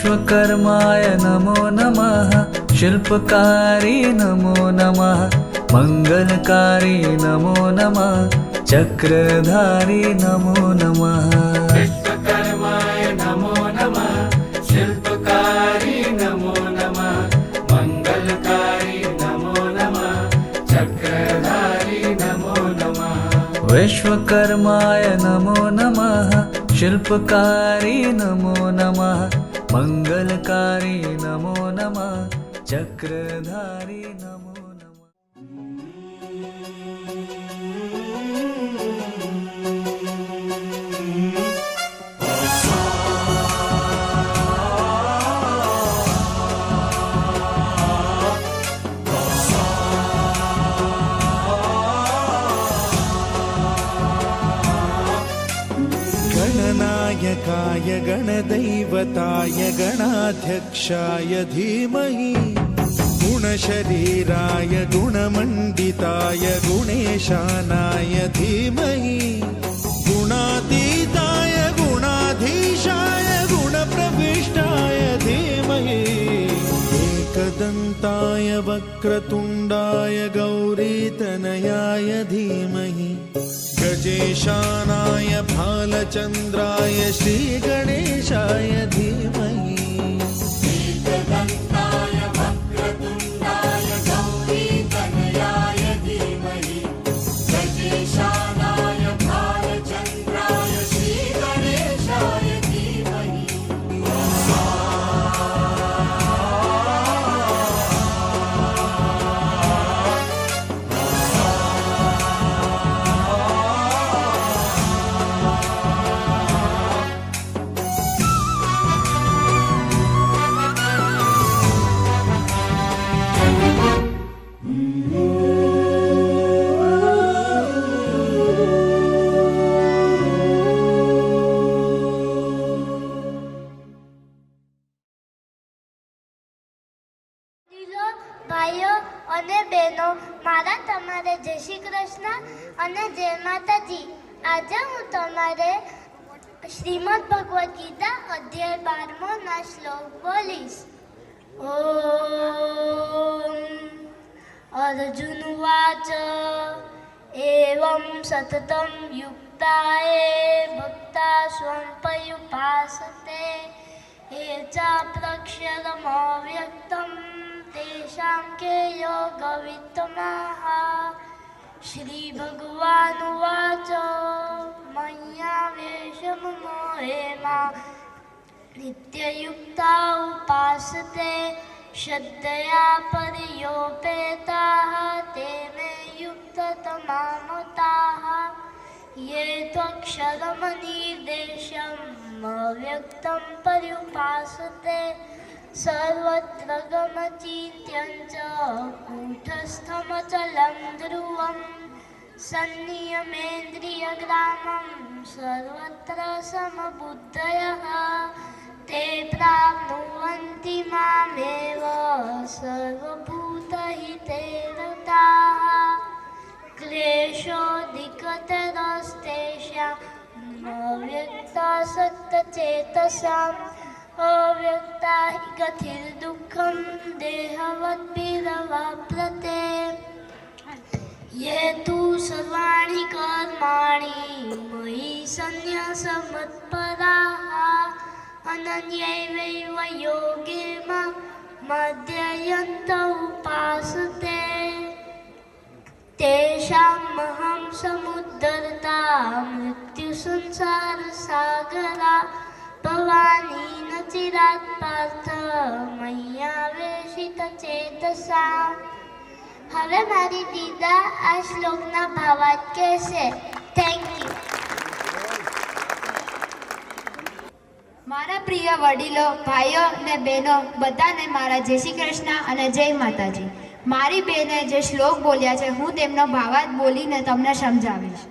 विश्वकर्माय नमो नमः शिल्पकारी नमो नमः मंगलकारी नमो नमः चक्रधारी नमो नमः विश्वकर्माय नमो नमः शिल्पकारी नमो नमः मंगलकारी नमो नमः चक्रधारी नमो नमः विश्वकर्माय नमो नमः शिल्पकारी नमो नमः मंगलकारी नमो नमः चक्रधारी नमो गणनायकाय गणदैवताय गणाध्यक्षाय धीमहि गुणशरीराय गुणमण्डिताय गुणेशानाय धीमहि गुणातीताय गुणाधीशाय गुणप्रविष्टाय धीमहि एकदन्ताय वक्रतुण्डाय गौरीतनयाय धीमहि गजेशानाय भालचन्द्राय श्रीगणेशाय धीमहि एकदन्ताय वक्रतुण्डाय गौरीतनयाय धीमहि गजेशानाय भालचन्द्राय श्रीगणेशाय धीमहि ભાઈઓ અને બહેનો, મારા તમારે જય શ્રી કૃષ્ણ અને જય માતાજી. આજે હું તમારે શ્રીમદ ભગવદ્ ગીતા અધ્યાય 12મો ના શ્લોક બોલીશ. ઓમ અર્જુન વાચ એવં સતતમ યુક્તાએ ભક્તા સ્વં પયુપાસતે એ ચાપ્રક્ષરમવ્યક્તમ તેષાં કે યોગવિત્તમઃ. શ્રી ભગવાનુવાચ મય્યાવેશમ મોહેમા નિત્યયુક્તા ઉપાસતે શ્રદ્ધયા પર્યોપેતાઃ તે મે યુક્તતમા મતાઃ. યે ત્વક્ષરમનિર્દેશમ અવ્યક્તમ પર્યુપાસતે સર્વત્ર ગમચિંત્યં ચ કૂટસ્થમચલં ધ્રુવં સંનિયમેન્દ્રિયગ્રામં સર્વત્ર સમબુદ્ધયઃ તે પ્રાપ્નુવન્તિ મામેવ સર્વભૂતહિતે રતાઃ. ક્લેશોऽધિકતરસ્તેષાં અવ્યક્તાસક્તચેતસાम् અવ્યક્તા હિ ગતિર્દુઃખં દેહવદ્ભિરવાપ્યતે. યે તુ સર્વાણિ કર્માણિ મયિ સંન્યસ્યમત્પરાઃ અનન્યૈવ યોગેન મધ્યયન્ત ઉપાસતે તેષામહં સમુદ્ધરતા મૃત્યુસંસારસાગરા ભવાની ન ચિરાત પાર્થ મય્યાવેશિતચેતસા. હવે મારી દીદા આ શ્લોકના ભાવાર્થ કહેશે. Thank you. મારા પ્રિય વડીલો, ભાઈઓ અને બહેનો, બધાને મારા જય શ્રી કૃષ્ણ અને જય માતાજી. મારી બહેને જે શ્લોક બોલ્યા છે હું તેમનો ભાવાર્થ બોલીને તમને સમજાવીશ.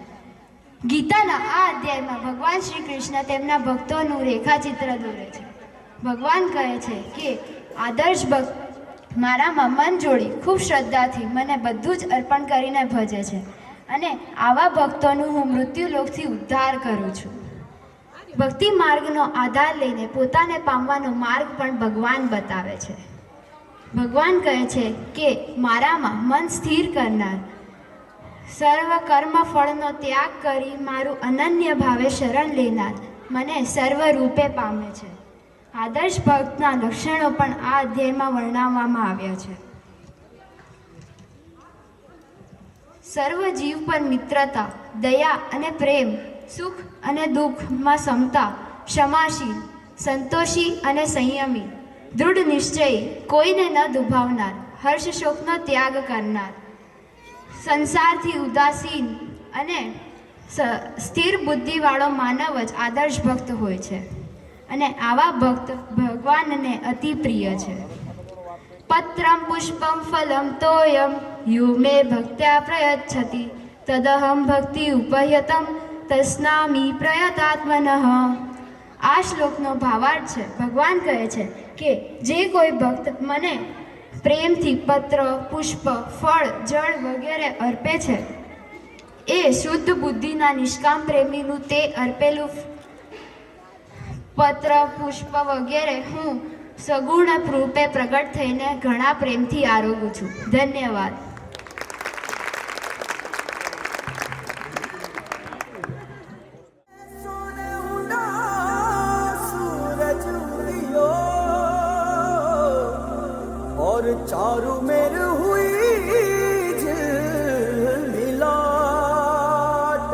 ગીતાના આ અધ્યાયમાં ભગવાન શ્રી કૃષ્ણ તેમના ભક્તોનું રેખાચિત્ર દોરે છે. ભગવાન કહે છે કે આદર્શ ભક્ત મારામાં મન જોડી ખૂબ શ્રદ્ધાથી મને બધું જ અર્પણ કરીને ભજે છે અને આવા ભક્તોનું હું મૃત્યુલોકથી ઉદ્ધાર કરું છું. ભક્તિ માર્ગનો આધાર લઈને પોતાને પામવાનો માર્ગ પણ ભગવાન બતાવે છે. ભગવાન કહે છે કે મારામાં મન સ્થિર કરનાર, સર્વ કર્મ ફળનો ત્યાગ કરી મારું અનન્ય ભાવે શરણ લેનાર મને સર્વ રૂપે પામે છે. આદર્શ ભક્તના લક્ષણો પણ આ અધ્યાયમાં વર્ણવવામાં આવ્યા છે. સર્વ જીવ પર મિત્રતા, દયા અને પ્રેમ, સુખ અને દુઃખમાં સમતા, ક્ષમાશીલ, સંતોષી અને સંયમી, દૃઢ નિશ્ચય, કોઈને ન દુભાવનાર, હર્ષ શોકનો ત્યાગ કરનાર, સંસારથી ઉદાસીન અને સ્થિર બુદ્ધિવાળો માનવ જ આદર્શ ભક્ત હોય છે. અને આવા ભક્ત ભગવાનને અતિ પ્રિય છે. પત્રમ પુષ્પમ ફલમ તોયમ યુ મે ભક્ત્યા પ્રયચ્છતિ તદહમ ભક્તિ ઉપહ્યતમ તસ્નામી પ્રયતાત્મનઃ. આ શ્લોકનો ભાવાર્થ છે. ભગવાન કહે છે કે જે કોઈ ભક્ત મને પ્રેમથી પત્ર, પુષ્પ, ફળ, જળ વગેરે અર્પે છે એ શુદ્ધ બુદ્ધિના નિષ્કામ પ્રેમીનું તે અર્પેલું પત્ર, પુષ્પ વગેરે હું સગુણ રૂપે પ્રગટ થઈને ઘણા પ્રેમથી આરોગું છું. ધન્યવાદ. और चारू मेर हुई मिलाट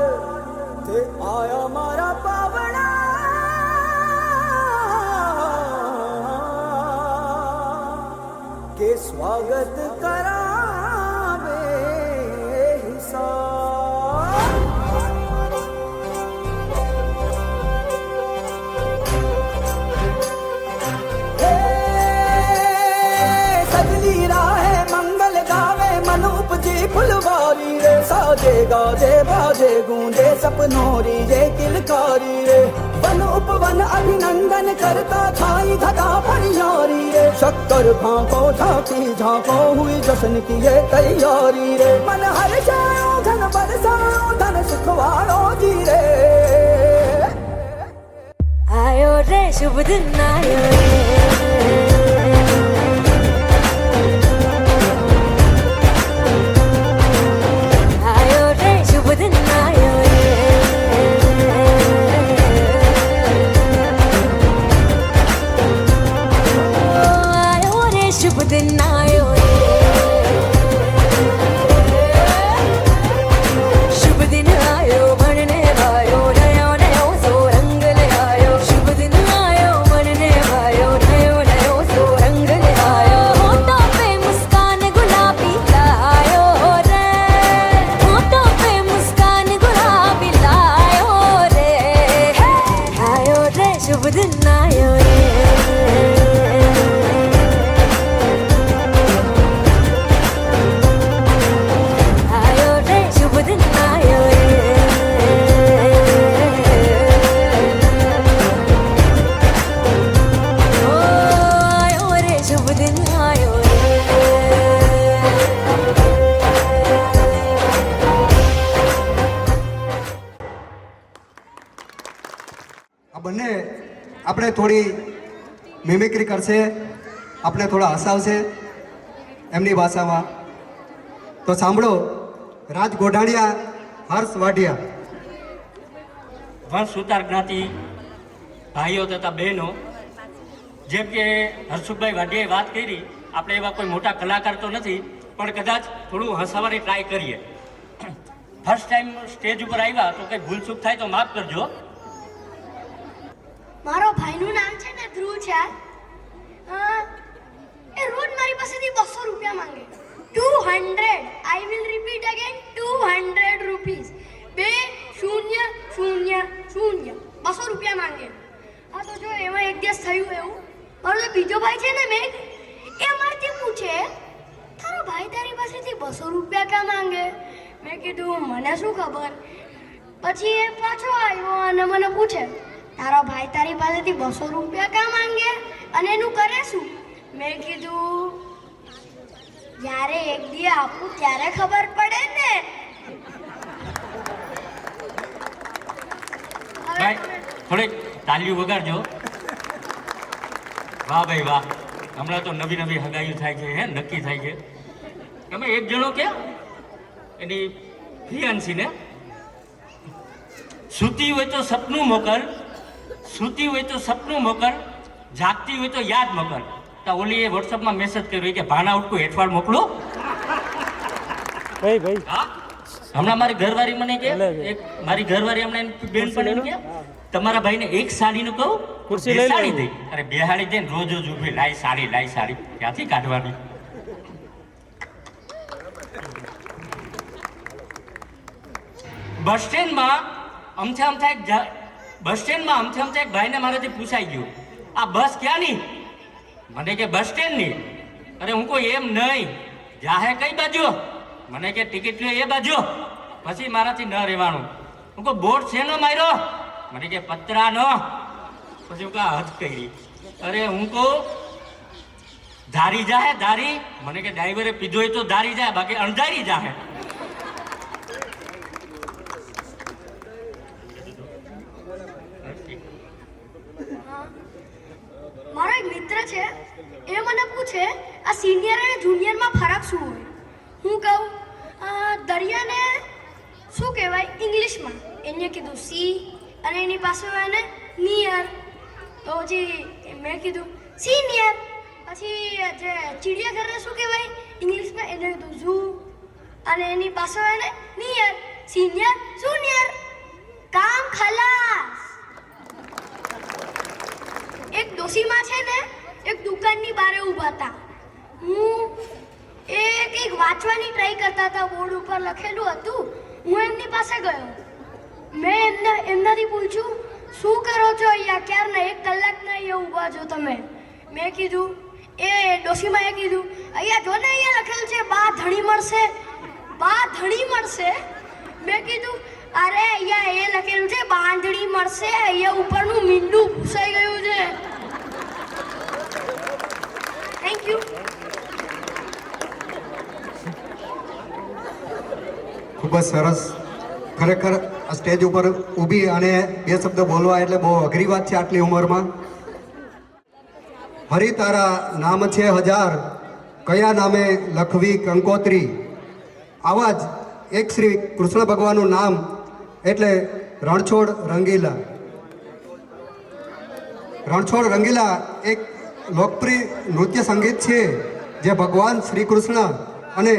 ते आया मारा पावना के स्वागत करावे फुलवारी रे साजे गाजे बाजे गूंजे सपनोरी रे किलकारी रे वन उपवन अभिनंदन करता छाई धगा फनियारी रे शक्कर भांको झांकी झांको हुई जश्न की ये तैयारी रे मन हर जाओ धन बरसाओ धन सुखवाड़ो जी रे आयो रे शुभ दिन आयो रे બંને આપણે થોડી મિમિક્રી કરશે, આપણે થોડા હસાવશે એમની ભાષામાં. તો સાંભળો, રાજ ગોઢાણીયા, હર્ષ વાઢિયા. વંશ સુતાર જ્ઞાતિ ભાઈઓ તથા બહેનો, જેમ કે હર્ષુભાઈ વાઢિયાએ વાત કરી, આપણે એવા કોઈ મોટા કલાકાર તો નથી, પણ કદાચ થોડું હસાવવાની ટ્રાય કરીએ. ફર્સ્ટ ટાઈમ સ્ટેજ ઉપર આવ્યા તો કંઈ ભૂલ ચૂક થાય તો માફ કરજો. મારો ભાઈનું નામ છે ને ધ્રુવ છે. એ રોજ મારી પાસેથી 200 રૂપિયા માંગે. 200. I will repeat again, 200 rupees. 2000 200 રૂપિયા માંગે. હા તો જો એમાં એક દિવસ થયું એવું, મારો જે બીજો ભાઈ છે ને મેઘ, એ અમારથી પૂછે, તારો ભાઈ તારી પાસેથી 200 રૂપિયા ક્યાં માંગે? મેં કીધું મને શું ખબર. પછી એ પાછો આવ્યો અને મને પૂછે, તારો ભાઈ તારી પાસેથી 200 રૂપિયા ક્યાં માંગે અને એનું કરે શું? મેં કીધું જ્યારે એક દી આપું ત્યારે ખબર પડે ને. ભાઈ થોડીક તાલીઓ વગાડજો. વાહ ભાઈ વાહ. હમણાં તો નવી નવી હગાઈઓ થાય છે, હે નક્કી થાય છે. તમે એક જણો કે એની ફિયાન્સીને સૂતી હોય તો સપનું મોકલ, સૂતી હોય તો સપનું મોકલ, જાગતી હોય તો યાદ મોકલ. તો ઓલી એ વોટ્સઅપમાં મેસેજ કર્યો કે ભાના ઉઠકું હેઠવાડ મોકલો. હા, હમણાં મારી ઘરવાળી મને કે મારી ઘરવાળી હમણાં બેન પણ કે તમારા ભાઈને એક સાડીનું કહું ખુરશી લઈ સાડી દઈ. અરે બેહાડી દે રોજ રોજ ઉભી લાઈ સાડી ક્યાંથી કાઢવાની. બસ સ્ટેન્ડમાં અમથે એક ભાઈને મારાથી પૂછાઈ ગયું આ બસ ક્યાંની? મને કે બસ સ્ટેન્ડની. અરે હું કોઈ એમ નહીં, જાહે કઈ બાજુ? મને કે ટિકિટ લ્યો એ બાજુ. પછી મારાથી ન રહેવાનું. હું કહું બોર્ડ શેનો માર્યો? મને કે પતરાનો. પછી હું કહું હદ કરી. અરે હું કહું ધારી જાહે ધારી? મને કે ડ્રાઈવરે પીધો હોય તો ધારી જાય, બાકી અણધારી જાહે. મારો એક મિત્ર છે, એ મને પૂછે આ સિનિયર અને જુનિયરમાં ફરક શું હોય? હું કહું દરિયાને શું કહેવાય ઇંગ્લિશમાં? એને કીધું સી અને એની પાસે હોય ને નિયર. તો પછી મેં કીધું સિનિયર. પછી જે ચિડિયાઘરને શું કહેવાય ઇંગ્લિશમાં? એને કીધું ઝૂ અને એની પાસે હોય ને નિયર. સિનિયર જુનિયર, કામ ખલાસ. એક ડોશીમાં છે ને એક દુકાનની બારે ઊભા હતા. હું એ કંઈક વાંચવાની ટ્રાય કરતા હતા, બોર્ડ ઉપર લખેલું હતું. હું એમની પાસે ગયો. મેં એમનાથી પૂછ્યું શું કરો છો અહીંયા? ક્યારના 1 કલાકના અહીંયા ઊભા છો તમે? મેં કીધું એ ડોશીમાએ કીધું અહીંયા જો ને અહીંયા લખેલું છે બા ધણી મળશે, બા ધણી મળશે. મેં કીધું અરે અહીંયા એ લખેલું છે બાંધણી મળશે, અહીંયા ઉપરનું મીંડું ભૂસાઈ ગયું છે. Thank you. ખૂબ જ સરસ. ખરેખર આ સ્ટેજ ઉપર ઊભી અને 2 શબ્દ બોલવા એટલે બહુ અઘરી વાત છે આટલી ઉંમરમાં. હરી તારા નામ છે 1000, કયા નામે લખવી કંકોત્રી. આવા જ એક શ્રી કૃષ્ણ ભગવાનનું નામ એટલે રણછોડ રંગીલા. રણછોડ રંગીલા એક લોકપ્રિય નૃત્ય સંગીત છે જે ભગવાન શ્રી કૃષ્ણ અને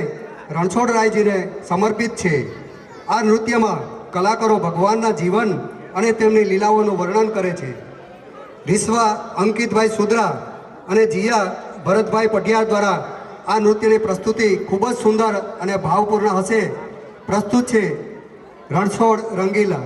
રણછોડરાયજીને સમર્પિત છે. આ નૃત્યમાં કલાકારો ભગવાનના જીવન અને તેમની લીલાઓનું વર્ણન કરે છે. વિશ્વા અંકિતભાઈ સુદ્રા અને જીયા ભરતભાઈ પઢિયાર દ્વારા આ નૃત્યની પ્રસ્તુતિ ખૂબ જ સુંદર અને ભાવપૂર્ણ હશે. પ્રસ્તુત છે રણછોડ રંગીલા.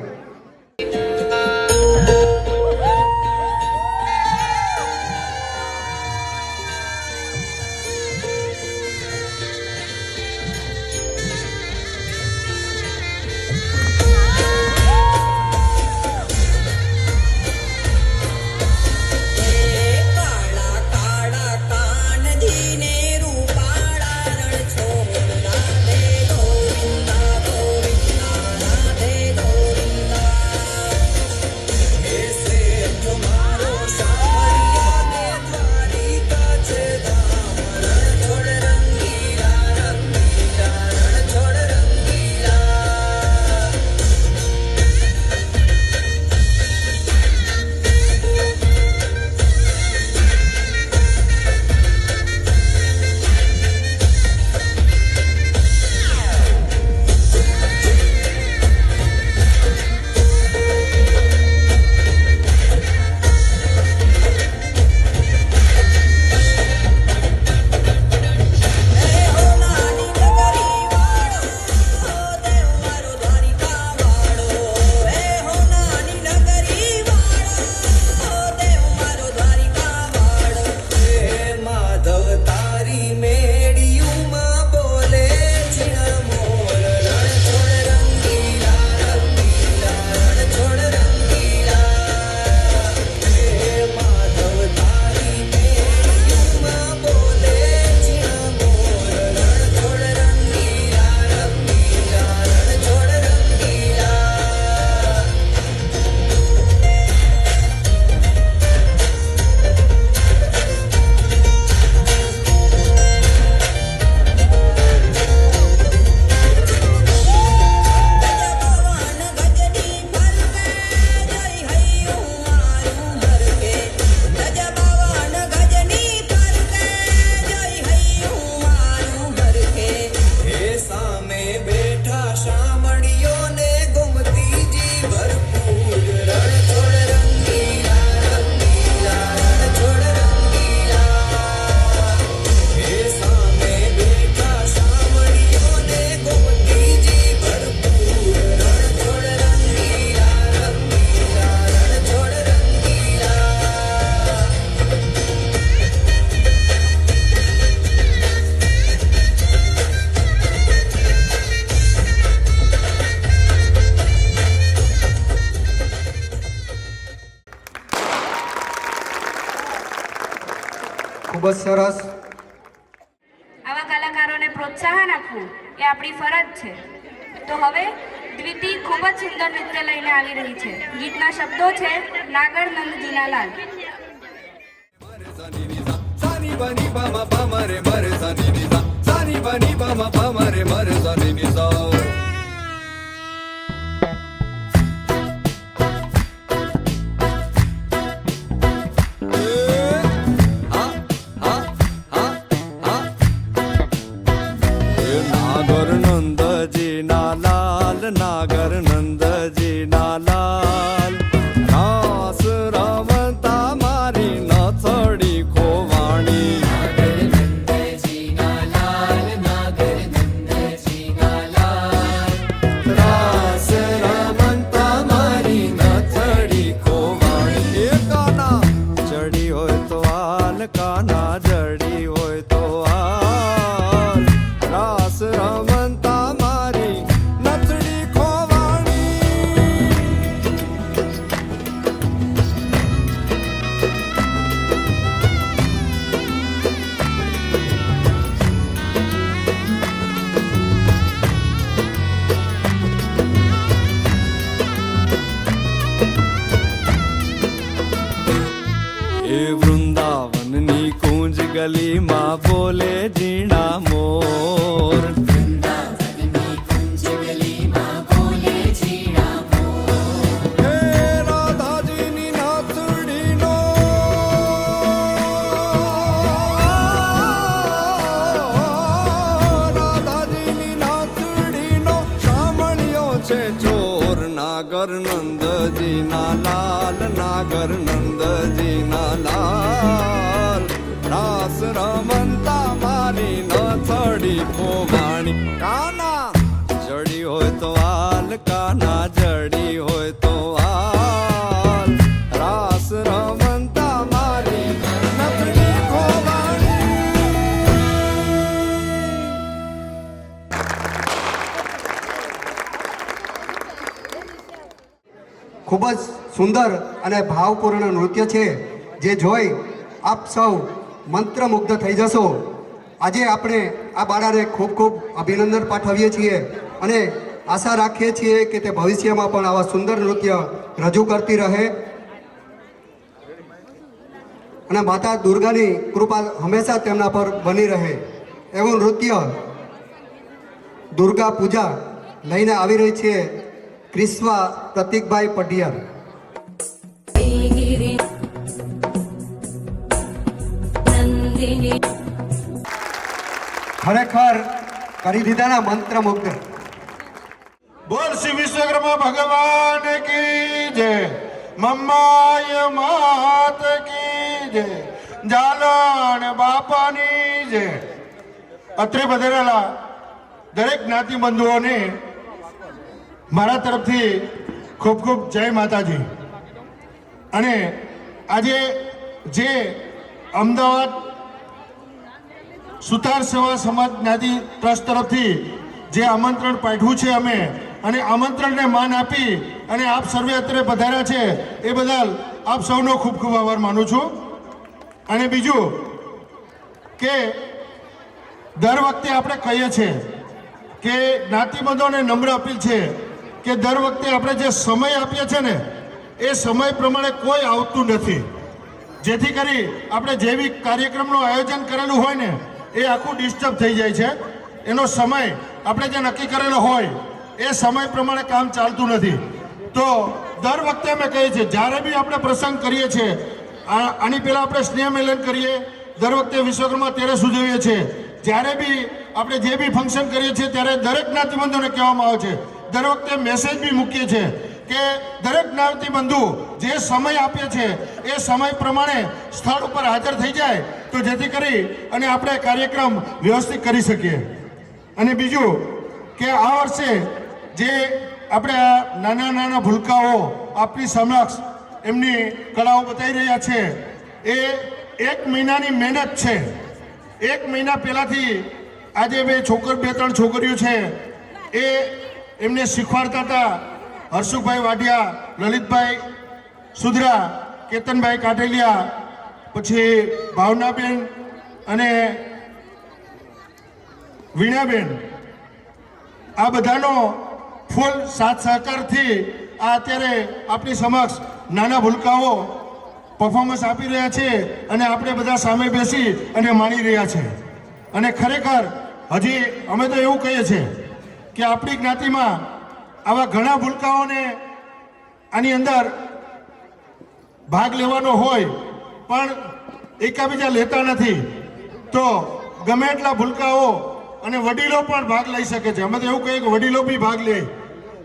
Yes. ખૂબ જ સરસ. આવા કલાકારોને પ્રોત્સાહન આપવું એ આપણી ફરજ છે. તો હવે દ્વિતિ ખૂબ જ સુંદર નૃત્ય લઈને આવી રહી છે. ગીતના શબ્દો છે નાગર નંદજીના લાલ. સાની બની બામા પામરે મરે સાની નિસા સાની બની બામા પામરે મરે સાની નિસા નાગર નંદજી ના લાલ નાગર નંદજી ના લાલ રાસ રમતા મારી નથડી ખોવાણી રાસ રમતા મારી નથડી ખોવાણી. એ કાના જડી હોય તો હાલ કાના જડી હોય તો હાલ રાસ રમતા મારી નથડી ખોવાણી. એ વૃંદાવનની કુંજ ગલીમાં બોલે ઝીણા મોર હે રાધાજીની નાથડીનો રાધાજીની નાથડીનો સાંભળ્યો છે ચોર. નાગર નંદજીના લાલ નાગર નંદજીના લાલ રાસ રમતા મારી નથડી ખોવાણી. કાના જડી હોય તો હાલ કાના જડી હોય તો હાલ રાસ રમતા મારી નથડી ખોવાણી. ખૂબ જ સુંદર અને ભાવપૂર્ણ નૃત્ય છે જે જોઈ આપ સૌ મંત્રમુગ્ધ થઈ જશો. આજે આપણે આ બાળાને ખૂબ ખૂબ અભિનંદન પાઠવીએ છીએ અને આશા રાખીએ છીએ કે તે ભવિષ્યમાં પણ આવા સુંદર નૃત્ય રજૂ કરતી રહે અને માતા દુર્ગાની કૃપા હંમેશા તેમના પર બની રહે એવું નૃત્ય દુર્ગા પૂજા લઈને આવી રહી છે ક્રિસ્વા પ્રતિકભાઈ પઢિયાર. ખરેખર કરી દીધાના મંત્રમુગ્ધ. બોલ શ્રી વિશ્વકર્મા ભગવાન કી જય. મમ્માય માત કી જય. જાલણ બાપાની જય. અત્રે પધારેલા દરેક જ્ઞાતિ બંધુઓને મારા તરફથી ખૂબ ખૂબ જય માતાજી. અને આજે જે અમદાવાદ સુતાર સેવા સમાજ જ્ઞાતિ ટ્રસ્ટ તરફથી જે આમંત્રણ પાઠવ્યું છે અમે અને આમંત્રણને માન આપી અને આપ સર્વે અત્રે પધાર્યા છે એ બદલ આપ સૌનો ખૂબ ખૂબ આભાર માનું છું. અને બીજું કે દર વખતે આપણે કહીએ છીએ કે જ્ઞાતિબંધોને નમ્ર અપીલ છે કે દર વખતે આપણે જે સમય આપીએ છીએ ને એ સમય પ્રમાણે કોઈ આવતું નથી, જેથી કરી આપણે જે બી કાર્યક્રમનું આયોજન કરેલું હોય ને એ આખું ડિસ્ટર્બ થઈ જાય છે. એનો સમય આપણે જે નક્કી કરેલો હોય એ સમય પ્રમાણે કામ ચાલતું નથી. તો દર વખતે અમે કહીએ છીએ જ્યારે બી આપણે પ્રસંગ કરીએ છીએ આની પહેલાં આપણે સ્નેહ મિલન કરીએ, દર વખતે વિશ્વકર્મા તેરસ ઉજવીએ છીએ, જ્યારે બી આપણે જે બી ફંક્શન કરીએ છીએ ત્યારે દરેક જ્ઞાતિબંધુને કહેવામાં આવે છે, દર વખતે મેસેજ બી મૂકીએ છીએ કે દરેક જ્ઞાતિબંધુ જે સમય આપીએ છીએ એ સમય પ્રમાણે સ્થળ ઉપર હાજર થઈ જાય તો જેથી કરી અને આપણે કાર્યક્રમ વ્યવસ્થિત કરી શકીએ. અને બીજું કે આ વર્ષે જે આપણે આ નાના નાના ભૂલકાઓ આપની સમક્ષ એમની કળાઓ બતાવી રહ્યા છે એ 1 મહિનાની મહેનત છે. 1 મહિના પહેલાંથી આજે બે ત્રણ છોકરીઓ છે એ એમને શીખવાડતા હતા. હર્ષુભાઈ વાઢિયા, લલિતભાઈ સુધરા, કેતનભાઈ કાટેલિયા, પછી ભાવનાબેન અને વીણાબેન, આ બધાનો ફૂલ સાથ સહકારથી આ અત્યારે આપણી સમક્ષ નાના ભૂલકાઓ પરફોર્મન્સ આપી રહ્યા છે અને આપણે બધા સામે બેસી અને માણી રહ્યા છે. અને ખરેખર હજી અમે તો એવું કહીએ છીએ કે આપણી જ્ઞાતિમાં આવા ઘણા ભૂલકાઓને આની અંદર ભાગ લેવાનો હોય પણ એકાબીજા લેતા નથી. તો ગમે એટલા ભૂલકાઓ અને વડીલો પણ ભાગ લઈ શકે છે. અમે તો એવું કહીએ કે વડીલો બી ભાગ લે,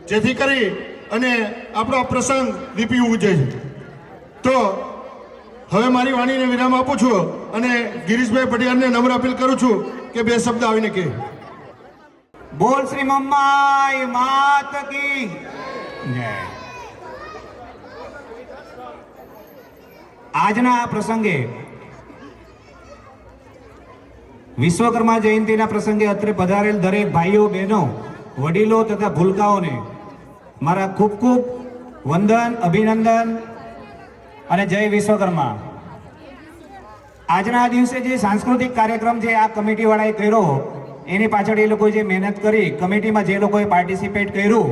જેથી કરી અને આપણો પ્રસંગ દીપી ઉજે છે. તો હવે મારી વાણીને વિરામ આપું છું અને ગિરીશભાઈ પટિયારને નમ્ર અપીલ કરું છું કે બે શબ્દ આવીને કહે. બોલ શ્રી મમ્માઈ માત કી જય. આજના આ પ્રસંગે વિશ્વકર્મા જયંતિના પ્રસંગે અત્રે પધારેલ દરેક ભાઈઓ બહેનો વડીલો તથા ભૂલકાઓને મારા ખૂબ ખૂબ વંદન, અભિનંદન અને જય વિશ્વકર્મા. આજના દિવસે જે સાંસ્કૃતિક કાર્યક્રમ જે આ કમિટીવાળાએ કર્યો એની પાછળ એ લોકોએ જે મહેનત કરી, કમિટીમાં જે લોકોએ પાર્ટિસિપેટ કર્યું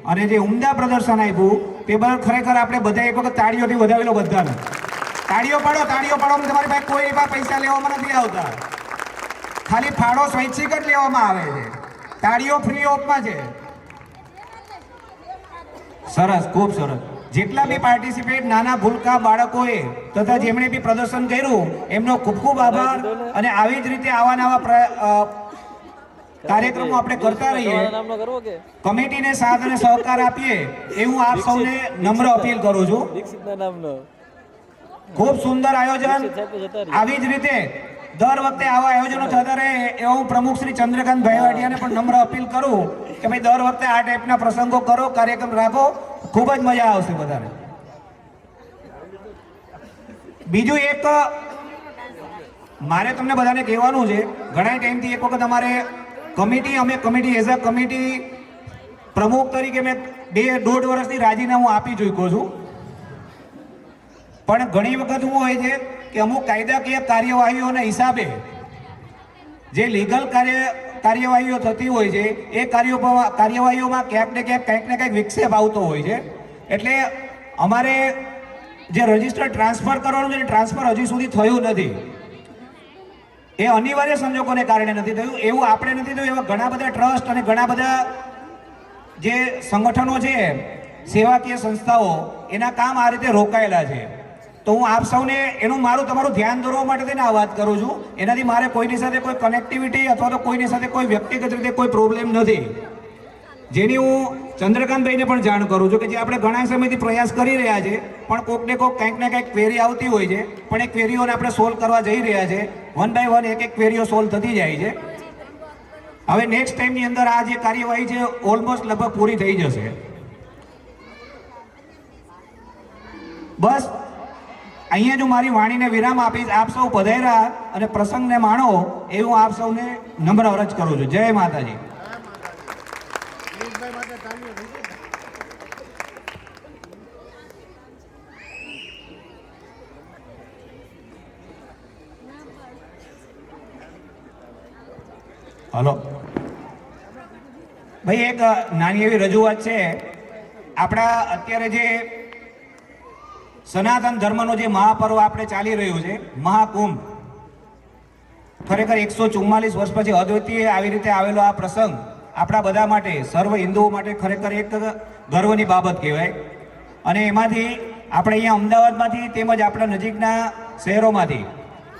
અને જે ઉમદા પ્રદર્શન આપ્યું તે બદલ ખરેખર આપણે બધા એક વખત તાળીઓથી વધાવી લો. બધાને તાળીઓ પાડો, તાળીઓ પાડો. તમારી પાસે કોઈ પૈસા લેવામાં નથી આવતા, ખાલી ફાળો સ્વૈચ્છિક જ લેવામાં આવે છે. તાળીઓ ફ્રી ઓફમાં છે. સરસ, ખૂબ સરસ. જેટલા બી પાર્ટિસિપેટ નાના ભૂલકા બાળકોએ તથા જેમણે બી પ્રદર્શન કર્યું એમનો ખૂબ ખૂબ આભાર. અને આવી જ રીતે આવા નવા કાર્યક્રમો આપણે કરતા રહીએ, કમિટીને સાથ અને સહકાર આપીએ એવું આપ સૌને નમ્ર અપીલ કરું છું. ખૂબ સુંદર આયોજન. આવી જ રીતે દર વખતે આવા આયોજનો થતા રહે એવું હું પ્રમુખ શ્રી ચંદ્રકાંત ભાઈવાડિયાને પણ નમ્ર અપીલ કરું કે ભાઈ દર વખતે આ ટાઈપના પ્રસંગો કરો, કાર્યક્રમ રાખો, ખૂબ જ મજા આવશે બધાને. બીજું એક મારે તમને બધાને કહેવાનું છે, ઘણા ટાઈમથી એક વખત અમારે અમે કમિટી એઝ અ કમિટી પ્રમુખ તરીકે મેં 2.5 વર્ષથી રાજીનામું આપી ચૂક્યો છું. પણ ઘણી વખત શું હોય છે કે અમુક કાયદાકીય કાર્યવાહીઓના હિસાબે જે લીગલ કાર્યવાહીઓ થતી હોય છે એ કાર્યવાહીઓમાં ક્યાંક ને ક્યાંક વિક્ષેપ આવતો હોય છે. એટલે અમારે જે રજિસ્ટર ટ્રાન્સફર કરવાનું છે ટ્રાન્સફર હજી સુધી થયું નથી. એ અનિવાર્ય સંજોગોને કારણે નથી થયું. એવું આપણે નથી થયું, એવા ઘણા બધા ટ્રસ્ટ અને ઘણા બધા જે સંગઠનો છે, સેવાકીય સંસ્થાઓ, એના કામ આ રીતે રોકાયેલા છે. તો હું આપ સૌને એનું તમારું ધ્યાન દોરવા માટે તેને આ વાત કરું છું. એનાથી મારે કોઈની સાથે કોઈ કનેક્ટિવિટી અથવા તો કોઈની સાથે કોઈ વ્યક્તિગત રીતે કોઈ પ્રોબ્લેમ નથી, જેની હું ચંદ્રકાંતભાઈને પણ જાણ કરું છું કે જે આપણે ઘણા સમયથી પ્રયાસ કરી રહ્યા છે પણ કોઈકને કોઈક કંઈક ને કંઈક ક્વેરી આવતી હોય છે. પણ એ ક્વેરીઓને આપણે સોલ્વ કરવા જઈ રહ્યા છે. 1 બાય 1 એક ક્વેરીઓ સોલ્વ થતી જાય છે. હવે નેક્સ્ટ ટાઈમની અંદર આ જે કાર્યવાહી છે ઓલમોસ્ટ લગભગ પૂરી થઈ જશે. બસ અહીંયા જો મારી વાણીને વિરામ આપીશ. આપ સૌ પધાર્યા અને પ્રસંગને માણો એવું આપ સૌને નમ્ર અરજ કરું છું. જય માતાજી. હલો ભાઈ, એક નાની એવી રજૂઆત છે. આપણા અત્યારે જે સનાતન ધર્મનો જે મહાપર્વ આપણે ચાલી રહ્યું છે, મહાકુંભ, ખરેખર 144 વર્ષ પછી અદ્વિતીય આવી રીતે આવેલો આ પ્રસંગ આપણા બધા માટે, સર્વ હિન્દુઓ માટે ખરેખર એક ગર્વની બાબત કહેવાય. અને એમાંથી આપણે અહીંયા અમદાવાદમાંથી તેમજ આપણા નજીકના શહેરોમાંથી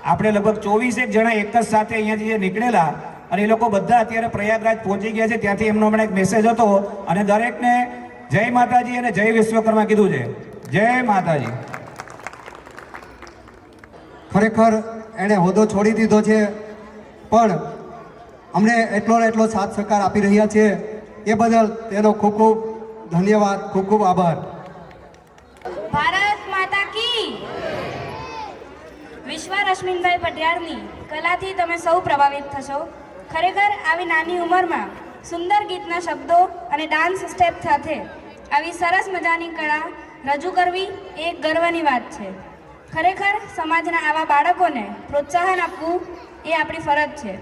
આપણે લગભગ 24 જણા એક જ સાથે અહીંયાથી જે નીકળેલા અને એ લોકો બધા અત્યારે પ્રયાગરાજ પહોંચી ગયા છે. ત્યાંથી એમનો હમણાં એક મેસેજ હતો અને દરેકને જય માતાજી અને જય વિશ્વકર્મા કીધું છે. જય માતાજી. ખરેખર એણે હોદ્દો છોડી દીધો છે પણ અમને એટલો સાથ સહકાર આપી રહ્યા છે એ બદલ તેનો ખૂબ ખૂબ ધન્યવાદ, ખૂબ ખૂબ આભાર. ભારત માતા કી. વિશ્વા રશ્મિનભાઈ પટિયારની કલાથી તમે સૌ પ્રભાવિત થશો. ખરેખર આવી નાની ઉંમરમાં સુંદર ગીતના શબ્દો અને ડાન્સ સ્ટેપ સાથે આવી સરસ મજાની કળા રજૂ કરવી એ એક ગર્વની વાત છે. ખરેખર સમાજના આવા બાળકોને પ્રોત્સાહન આપવું એ આપણી ફરજ છે.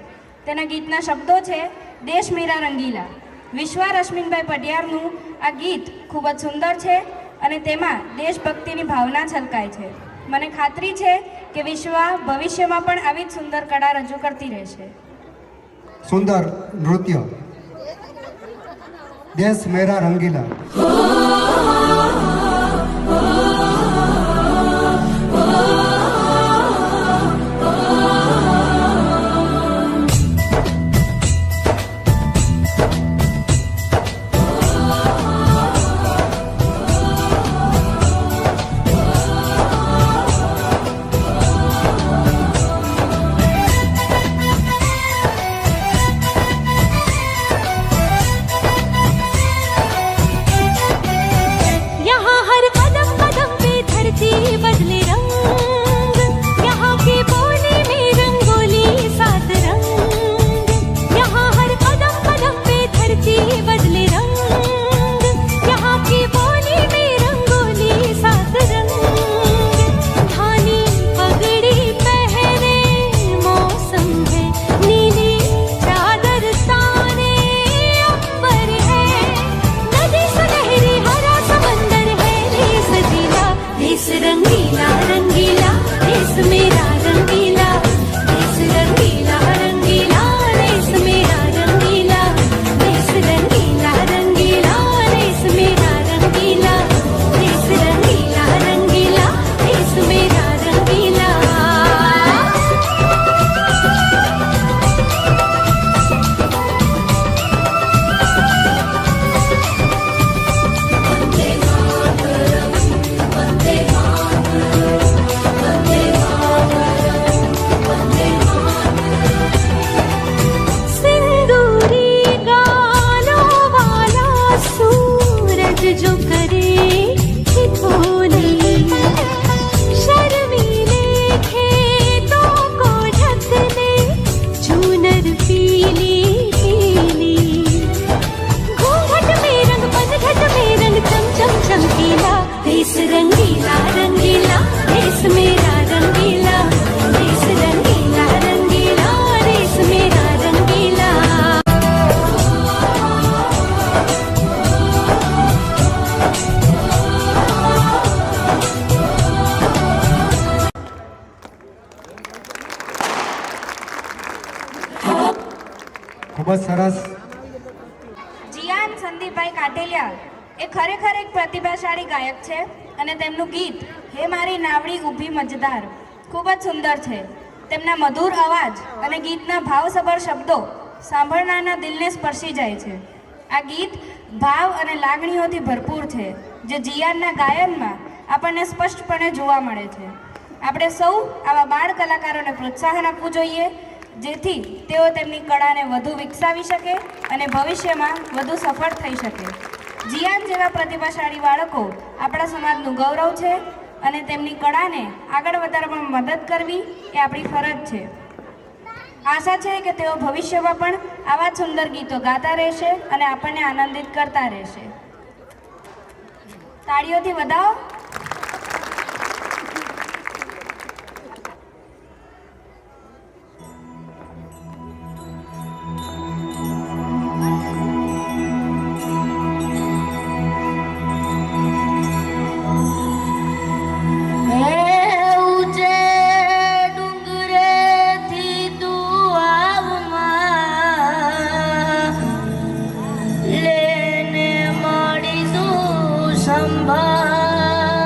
તેના ગીતના શબ્દો છે દેશ મેરા રંગીલા. વિશ્વા રશ્મિનભાઈ પટિયારનું આ ગીત ખૂબ જ સુંદર છે અને તેમાં દેશભક્તિની ભાવના છલકાય છે. મને ખાતરી છે કે વિશ્વા ભવિષ્યમાં પણ આવી જ સુંદર કળા રજૂ કરતી રહેશે. સુંદર નૃત્ય દેશ મેરા રંગીલા. ખૂબ જ સરસ. જીયાન સંદીપભાઈ કાટેલિયા એ ખરેખર એક પ્રતિભાશાળી ગાયક છે અને તેમનું ગીત હે મારી નાવડી ઊભી મજદાર ખૂબ જ સુંદર છે. તેમના મધુર અવાજ અને ગીતના ભાવસભર શબ્દો સાંભળનારના દિલને સ્પર્શી જાય છે. આ ગીત ભાવ અને લાગણીઓથી ભરપૂર છે જે જીયાનના ગાયનમાં આપણને સ્પષ્ટપણે જોવા મળે છે. આપણે સૌ આવા બાળ કલાકારોને પ્રોત્સાહન આપવું જોઈએ જેથી તેઓ તેમની કળાને વધુ વિકસાવી શકે અને ભવિષ્યમાં વધુ સફળ થઈ શકે. જીયાન જેવા પ્રતિભાશાળી બાળકો આપણા સમાજનું ગૌરવ છે અને તેમની કળાને આગળ વધારવામાં મદદ કરવી એ આપણી ફરજ છે. આશા છે કે તેઓ ભવિષ્યમાં પણ આવા સુંદર ગીતો ગાતા રહેશે અને આપણને આનંદિત કરતા રહેશે. તાળીઓથી વધાવો. સંભાળ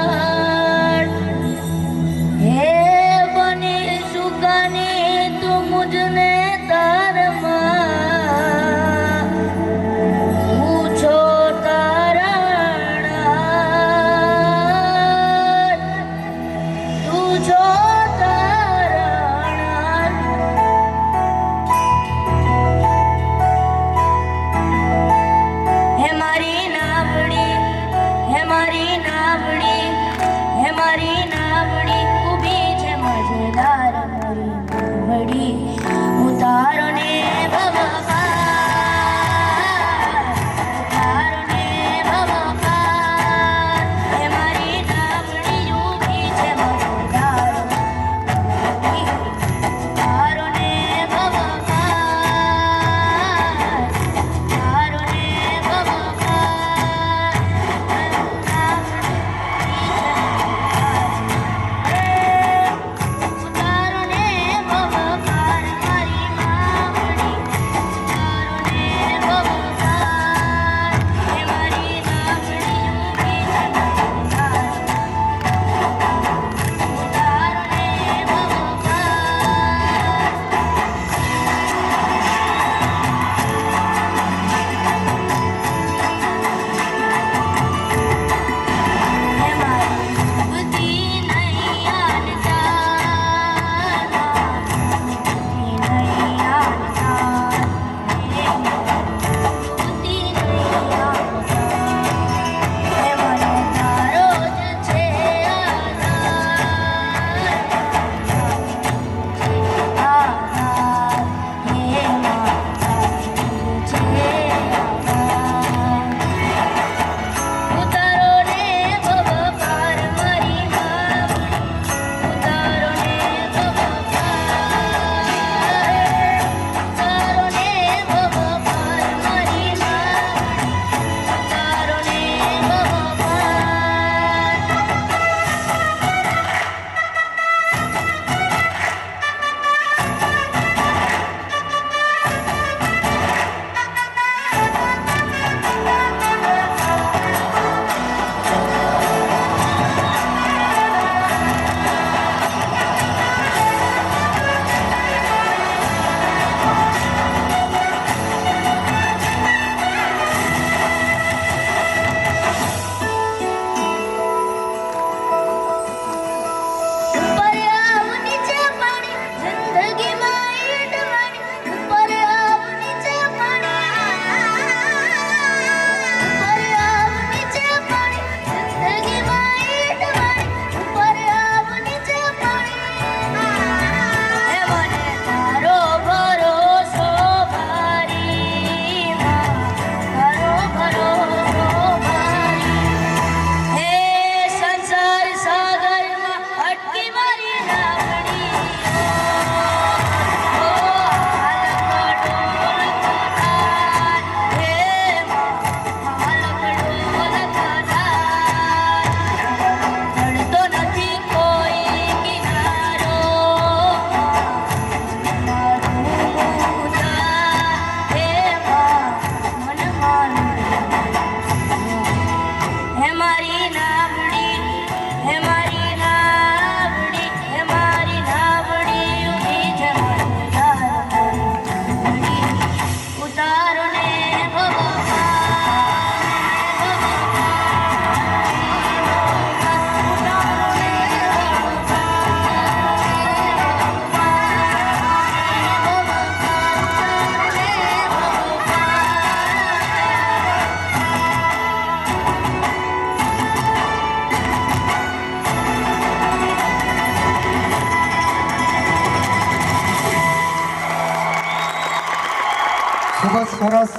ખૂબ જ સરસ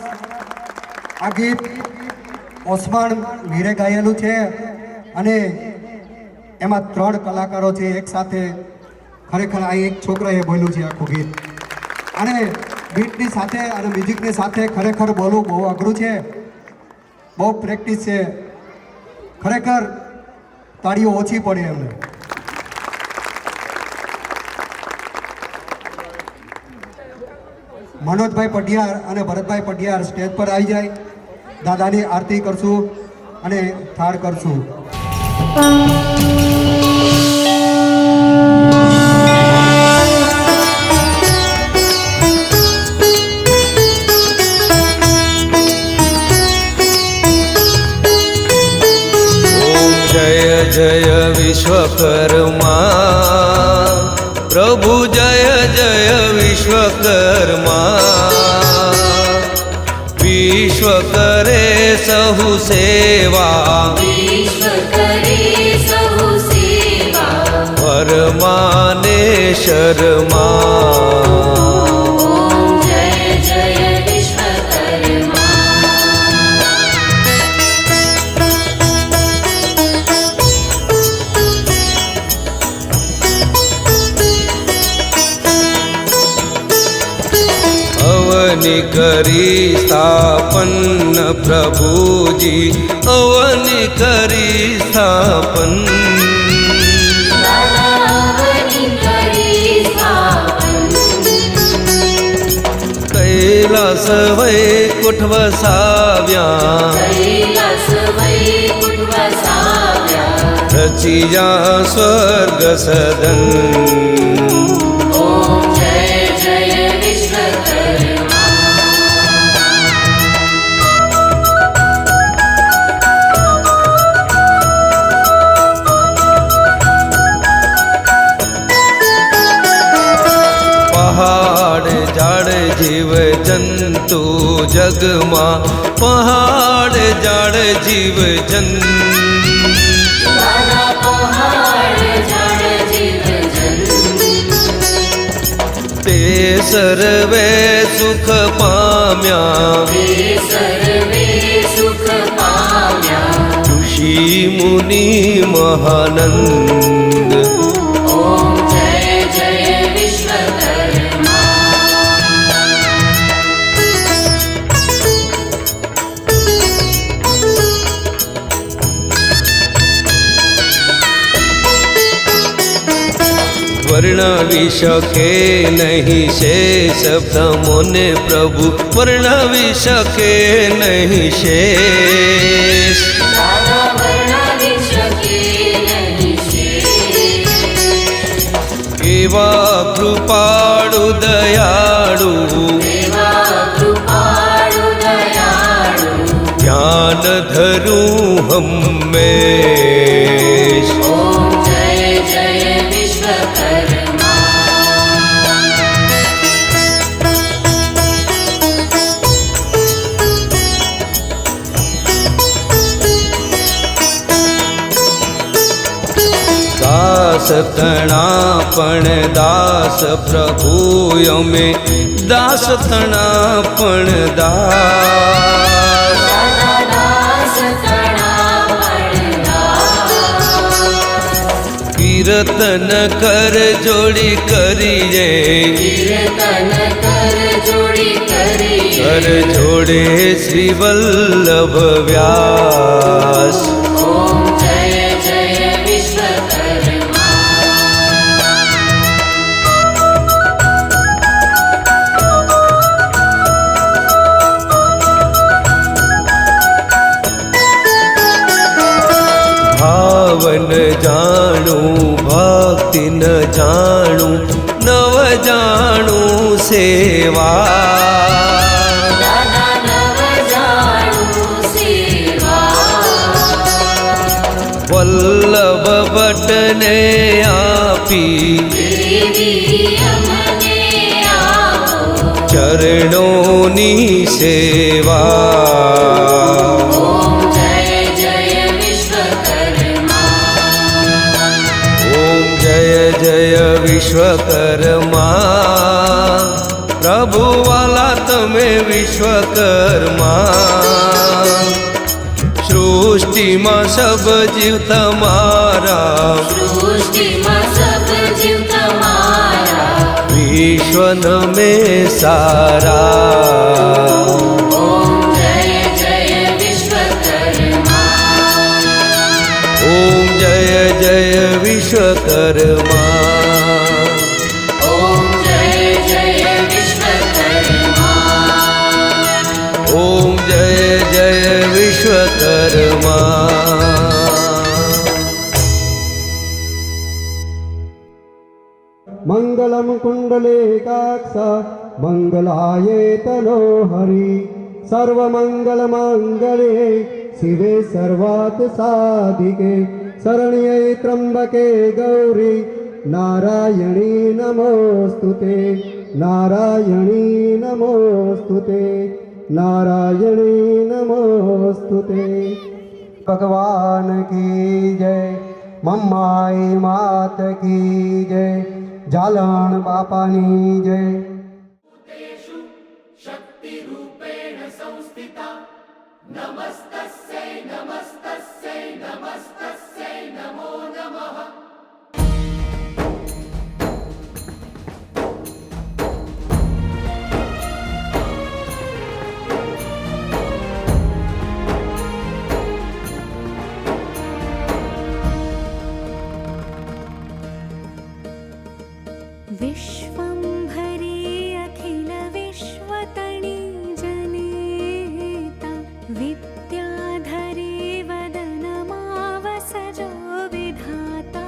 આ ગીત ઓસમાણ મીરે ગાયેલું છે અને એમાં 3 કલાકારો છે એક સાથે. ખરેખર આ એક છોકરાએ બોલ્યું છે આખું ગીત અને બીટની સાથે અને મ્યુઝિકની સાથે ખરેખર બોલવું બહુ અઘરું છે, બહુ પ્રેક્ટિસ છે. ખરેખર તાળીઓ ઓછી પડે એમને. મનોજભાઈ પઢિયાર અને ભરતભાઈ પઢિયાર સ્ટેજ પર આવી જાય, દાદાની આરતી કરશું અને થાળ કરશું. जय जय विश्वकर्मा प्रभु जय जय विश्वकर्मा विश्व करे सहु सेवा परमाने शर्मा अवनि करी स्थापन प्रभुजी अवनि करी स्थापन कैलास वैकुंठ वसाव्या रचिया स्वर्ग सदन पहाड़ जाड़ जीव जंतु जगमा पहाड़ जाड़ जीव ते सर्वे सुख पाम्या ऋषि मुनि महानंद वर्णवी शके नहीं शेष ब्रह्मोने प्रभु वर्णवी शके नहीं शेष एवा कृपाळु दयाळु ध्यान धरू हमेश दास तणा पण दास प्रभु यमे दास तणा पण दास कीर्तन कर जोड़ी करिए कर जोड़े श्री वल्लभ व्यास भावन जानू भक्ति न जानू नव जानू सेवा वल्लभ बटने आपी चरणोनी सेवा जय विश्वकर्मा प्रभु वाला तमे વિશ્વકર્મા સૃષ્ટિમાં સબ જીવ તમારા સૃષ્ટિમાં સબ જીવ તમારા વિશ્વન મેં સારા ઓમ જય જય વિશ્વકર્મા ઓમ જય જય વિશ્વકર્મા ઓમ જય જય વિશ્વકર્મા ઓમ જય જય વિશ્વકર્મા મંગલમ કુંડલેકાક્ષ મંગલાય તનો હરિ સર્વમંગલ માંગલે શિવે સર્વાર્થ સાધિકે શરણ્યે ત્રંબકે ગૌરી નારાયણી નમોસ્તુતે નારાયણી નમોસ્તુતે નારાયણી નમોસ્તુતે ભગવાન કી જય મમ્માઈ માત કી જય જાલણ બાપાની જય શક્તિરૂપેણ સંસ્થિતા નમસ્તસ્यै નમસ્તસ્यै નમસ્તસ્यै નમો નમઃ विश्वम्भरे अखिल विश्वतणी जनेता विद्याधरे वदनमावसजो विधाता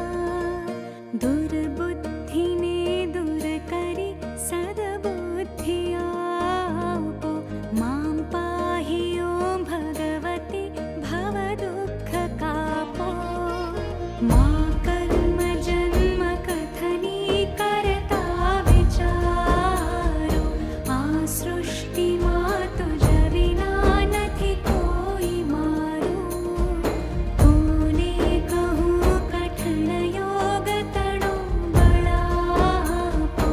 दुर्बुद्धिने दूर करि सद्बुद्धि आपो मां पाहि ओं भगवति भवदुःख कापो मा कर्म जन्म कथनी करता विचारो आ सृष्टिમાં તુજ વિના નથી કોઈ મારું કોને કહું કઠણ યોગ તણો બળાપો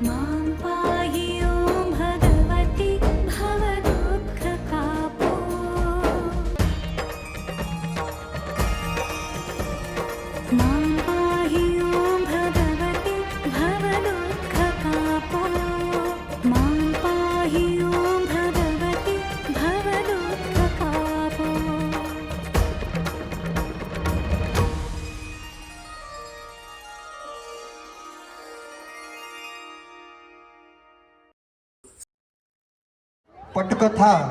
માં પાહી ઓમ ભગવતી ભવ દુઃખ કાપો मां पाहि ओं भगवती भव दुःख कापो मां पाहि ओं भगवती भव दुःख कापो પટકથા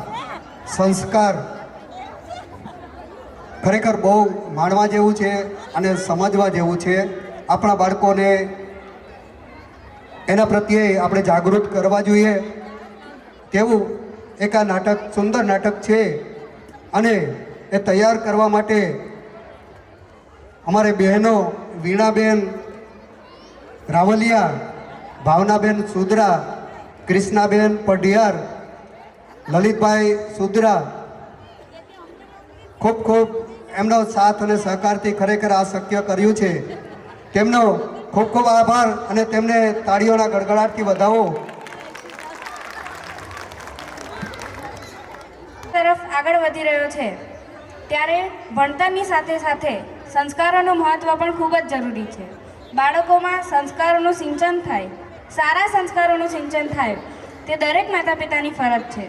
સંસ્કાર ખરેખર બહુ માણવા જેવું છે અને સમજવા જેવું છે. આપણા બાળકોને એના પ્રત્યે આપણે જાગૃત કરવા જોઈએ તેવું એક આ નાટક સુંદર નાટક છે અને એ તૈયાર કરવા માટે અમારે બહેનો વીણાબેન રાવલિયા, ભાવનાબેન સુદરા, કૃષ્ણાબેન પઢિયાર, લલિતભાઈ સુદરા ખૂબ ખૂબ એમનો સાથ અને સહકારથી ખરેખર આ શક્ય કર્યું છે. તેમનો ખૂબ ખૂબ આભાર અને તેમને તાળીઓના ગડગડાટથી વધાવો. તરફ આગળ વધી રહ્યો છે ત્યારે ભણતરની સાથે સાથે સંસ્કારોનું મહત્ત્વ પણ ખૂબ જ જરૂરી છે. બાળકોમાં સંસ્કારોનું સિંચન થાય, સારા સંસ્કારોનું સિંચન થાય તે દરેક માતા પિતાની ફરજ છે.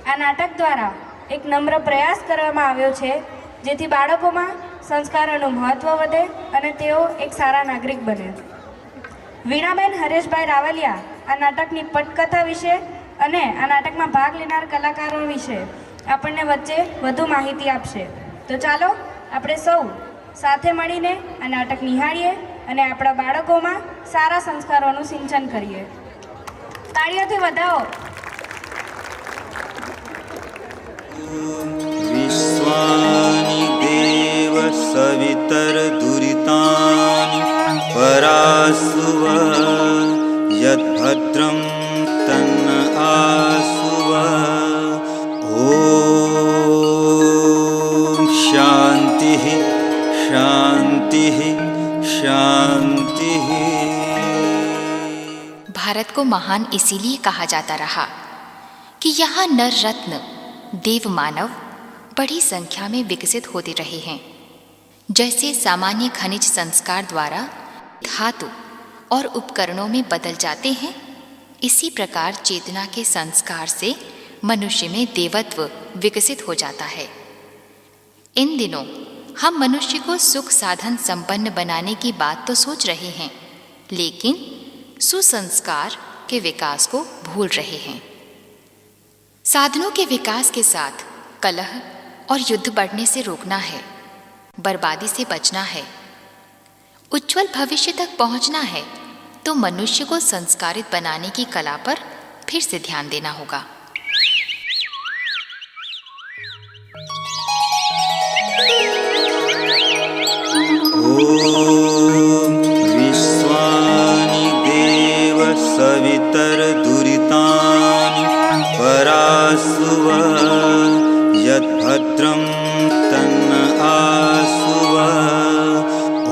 આ નાટક દ્વારા એક નમ્ર પ્રયાસ કરવામાં આવ્યો છે જેથી બાળકોમાં સંસ્કારોનું મહત્ત્વ વધે અને તેઓ એક સારા નાગરિક બને. વીણાબેન હરેશભાઈ રાવલિયા આ નાટકની પટકથા વિશે અને આ નાટકમાં ભાગ લેનાર કલાકારો વિશે આપણને વચ્ચે વધુ માહિતી આપશે. તો ચાલો આપણે સૌ સાથે મળીને આ નાટક નિહાળીએ અને આપણા બાળકોમાં સારા સંસ્કારોનું સિંચન કરીએ. તાળીઓથી વધાવો. વિશ્વાનિ દેવ સવિતર દુરિતાનિ પરાસુવ યદ્ભદ્રમ તન્ન આસુવ. ઓમ શાંતિ शांति शांति. भारत को महान इसीलिए कहा जाता रहा कि यहाँ नर रत्न देव मानव बड़ी संख्या में विकसित होते रहे हैं। जैसे सामान्य खनिज संस्कार द्वारा धातु और उपकरणों में बदल जाते हैं, इसी प्रकार चेतना के संस्कार से मनुष्य में देवत्व विकसित हो जाता है। इन दिनों हम मनुष्य को सुख साधन संपन्न बनाने की बात तो सोच रहे हैं, लेकिन सुसंस्कार के विकास को भूल रहे हैं। साधनों के विकास के साथ कलह और युद्ध बढ़ने से रोकना है, बर्बादी से बचना है, उज्जवल भविष्य तक पहुंचना है, तो मनुष्य को संस्कारित बनाने की कला पर फिर से ध्यान देना होगा। ॐ विश्वानि देव सवितर्दुरितानि परासुव यद्भद्रं तन्न आसुव।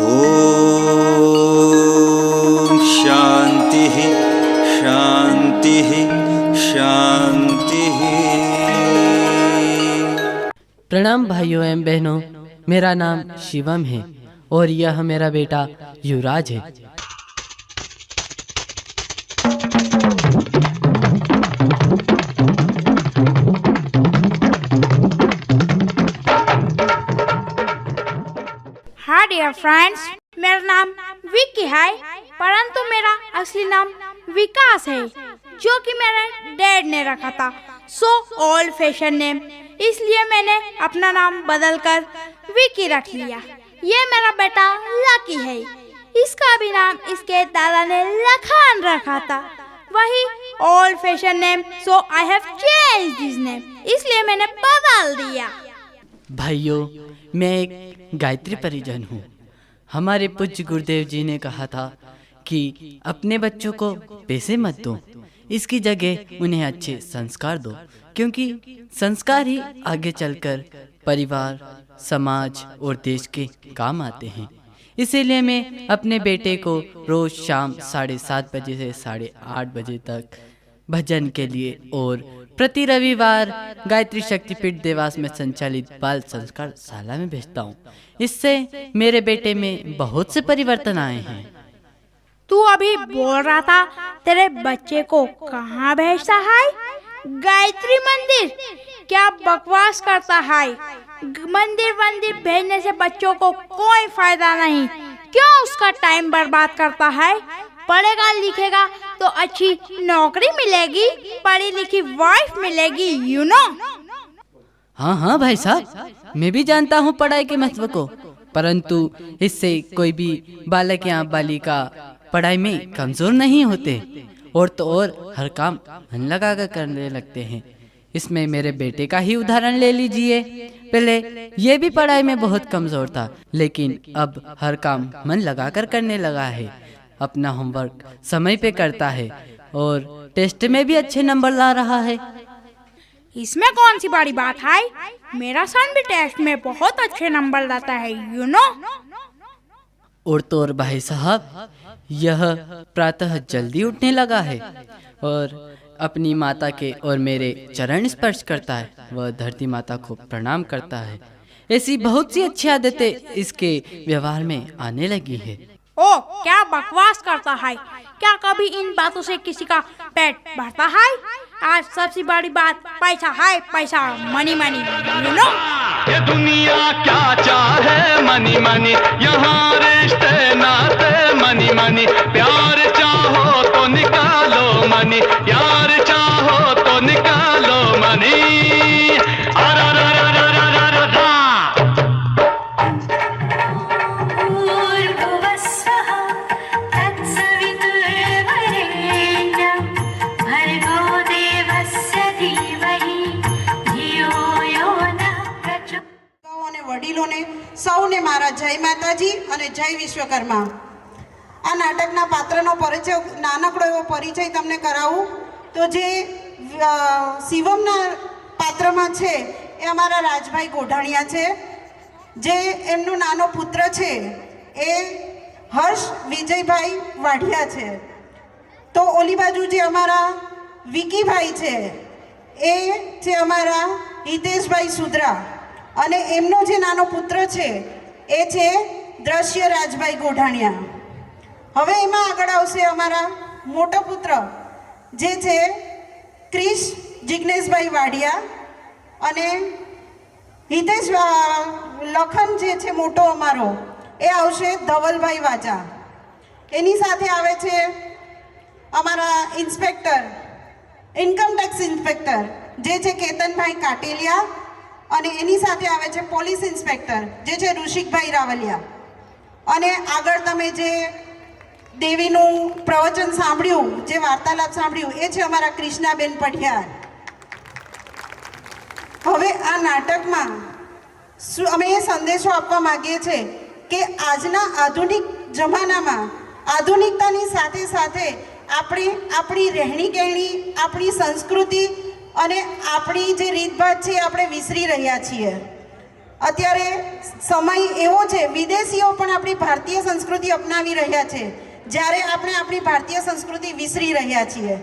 ॐ शान्तिः शान्तिः शान्तिः। प्रणाम भाइयों एवं बहनों, मेरा नाम शिवम है और यह मेरा बेटा युवराज है। हाय डियर फ्रेंड्स, मेरा नाम विकी है, परंतु मेरा असली नाम विकास है, जो कि मेरे डैड ने रखा था। सो ओल्ड फैशन नेम, इसलिए मैंने अपना नाम बदलकर विकी रख लिया। ये मेरा बेटा लकी है, इसका भी नाम इसके दादा ने लखान रखा था, वही old fashion name. So I have changed this name, इसलिए मैंने बदल दिया। भाइयों, मैं एक गायत्री परिजन हूँ। हमारे पूज्य गुरुदेव जी ने कहा था कि अपने बच्चों को पैसे मत दो, इसकी जगह उन्हें अच्छे संस्कार दो, क्योंकि संस्कार ही आगे चलकर परिवार, समाज और देश के काम आते हैं। इसीलिए मैं अपने बेटे को रोज शाम 7:30 बजे से 8:30 बजे तक भजन के लिए और प्रति रविवार गायत्री शक्तिपीठ देवास में संचालित बाल संस्कार शाला में भेजता हूँ। इससे मेरे बेटे में बहुत से परिवर्तन आए हैं। तू अभी बोल रहा था तेरे बच्चे को कहाँ भेजता है? गायत्री मंदिर? क्या बकवास करता है? मंदिर भेजने से बच्चों को कोई फायदा नहीं। क्यों उसका टाइम बर्बाद करता है? पढ़ेगा लिखेगा तो अच्छी नौकरी मिलेगी, पढ़ी लिखी वाइफ मिलेगी, यू नो। हाँ भाई साहब, मैं भी जानता हूँ पढ़ाई के महत्व को, परंतु इससे कोई भी बालक या बालिका पढ़ाई में कमजोर नहीं होते, और तो और हर काम मन लगाकर करने लगते हैं। इसमें मेरे बेटे का ही उदाहरण ले लीजिए। पहले ये भी पढ़ाई में बहुत कमजोर था, लेकिन अब हर काम मन लगाकर करने लगा है, अपना होमवर्क समय पे करता है और टेस्ट में भी अच्छे नंबर ला रहा है। इसमें कौन सी बड़ी बात है? मेरा सन भी टेस्ट में बहुत अच्छे नंबर लाता है, यू नो। और तो और भाई साहब, यह प्रातः जल्दी उठने लगा है और अपनी माता के और मेरे चरण स्पर्श करता है, वह धरती माता को प्रणाम करता है। ऐसी बहुत सी अच्छी आदतें इसके व्यवहार में आने लगी है। ओ, क्या बकवास करता है? क्या कभी इन बातों से किसी का पेट भरता है? आज सबसे बड़ी बात पैसा है, पैसा, मनी मनी, यू नो। ये दुनिया क्या चाहे, मनी मनी, यहाँ रिश्ते नाते मनी मनी, प्यार चाहो तो निकालो मनी, यार चाहो तो निकालो मनी। વડીલોને સૌને મારા જય માતાજી અને જય વિશ્વકર્મા। આ નાટકના પાત્રનો પરિચય, નાનકડો એવો પરિચય તમને કરાવું તો જે શિવમના પાત્રમાં છે એ અમારા રાજભાઈ ગોઢાણીયા છે, જે એમનો નાનો પુત્ર છે એ હર્ષ વિજયભાઈ વાઢિયા છે। તો ઓલી બાજુ જે અમારા વિકીભાઈ છે એ છે અમારા હિતેશભાઈ સુદ્રા અને એમનો જે નાનો પુત્ર છે એ છે દ્રશ્ય રાજભાઈ ગોઢાણિયા. હવે એમાં આગળ આવશે અમારા મોટો પુત્ર જે છે ક્રિશ જિજ્ઞેશભાઈ વાડિયા અને હિતેશ લખન જે છે મોટો અમારો એ આવશે ધવલભાઈ વાજા. એની સાથે આવે છે અમારા ઇન્સ્પેક્ટર ઇન્કમટેક્સ ઇન્સ્પેક્ટર જે છે કેતનભાઈ કાટેલિયા અને એની સાથે આવે છે પોલીસ ઇન્સ્પેક્ટર જે છે ઋષિકભાઈ રાવલિયા. અને આગળ તમે જે દેવીનું પ્રવચન સાંભળ્યું, જે વાર્તાલાપ સાંભળ્યું એ છે અમારા કૃષ્ણાબેન પઢિયાર. હવે આ નાટકમાં અમે એ સંદેશો આપવા માગીએ છીએ કે આજના આધુનિક જમાનામાં આધુનિકતાની સાથે સાથે આપણી રહેણી કહેણી, આપણી સંસ્કૃતિ અને આપણી જે રીતભાત છે આપણે વિસરી રહ્યા છીએ. અત્યારે સમય એવો છે, વિદેશીઓ પણ આપણી ભારતીય સંસ્કૃતિ અપનાવી રહ્યા છે, જ્યારે આપણે આપણી ભારતીય સંસ્કૃતિ વિસરી રહ્યા છીએ.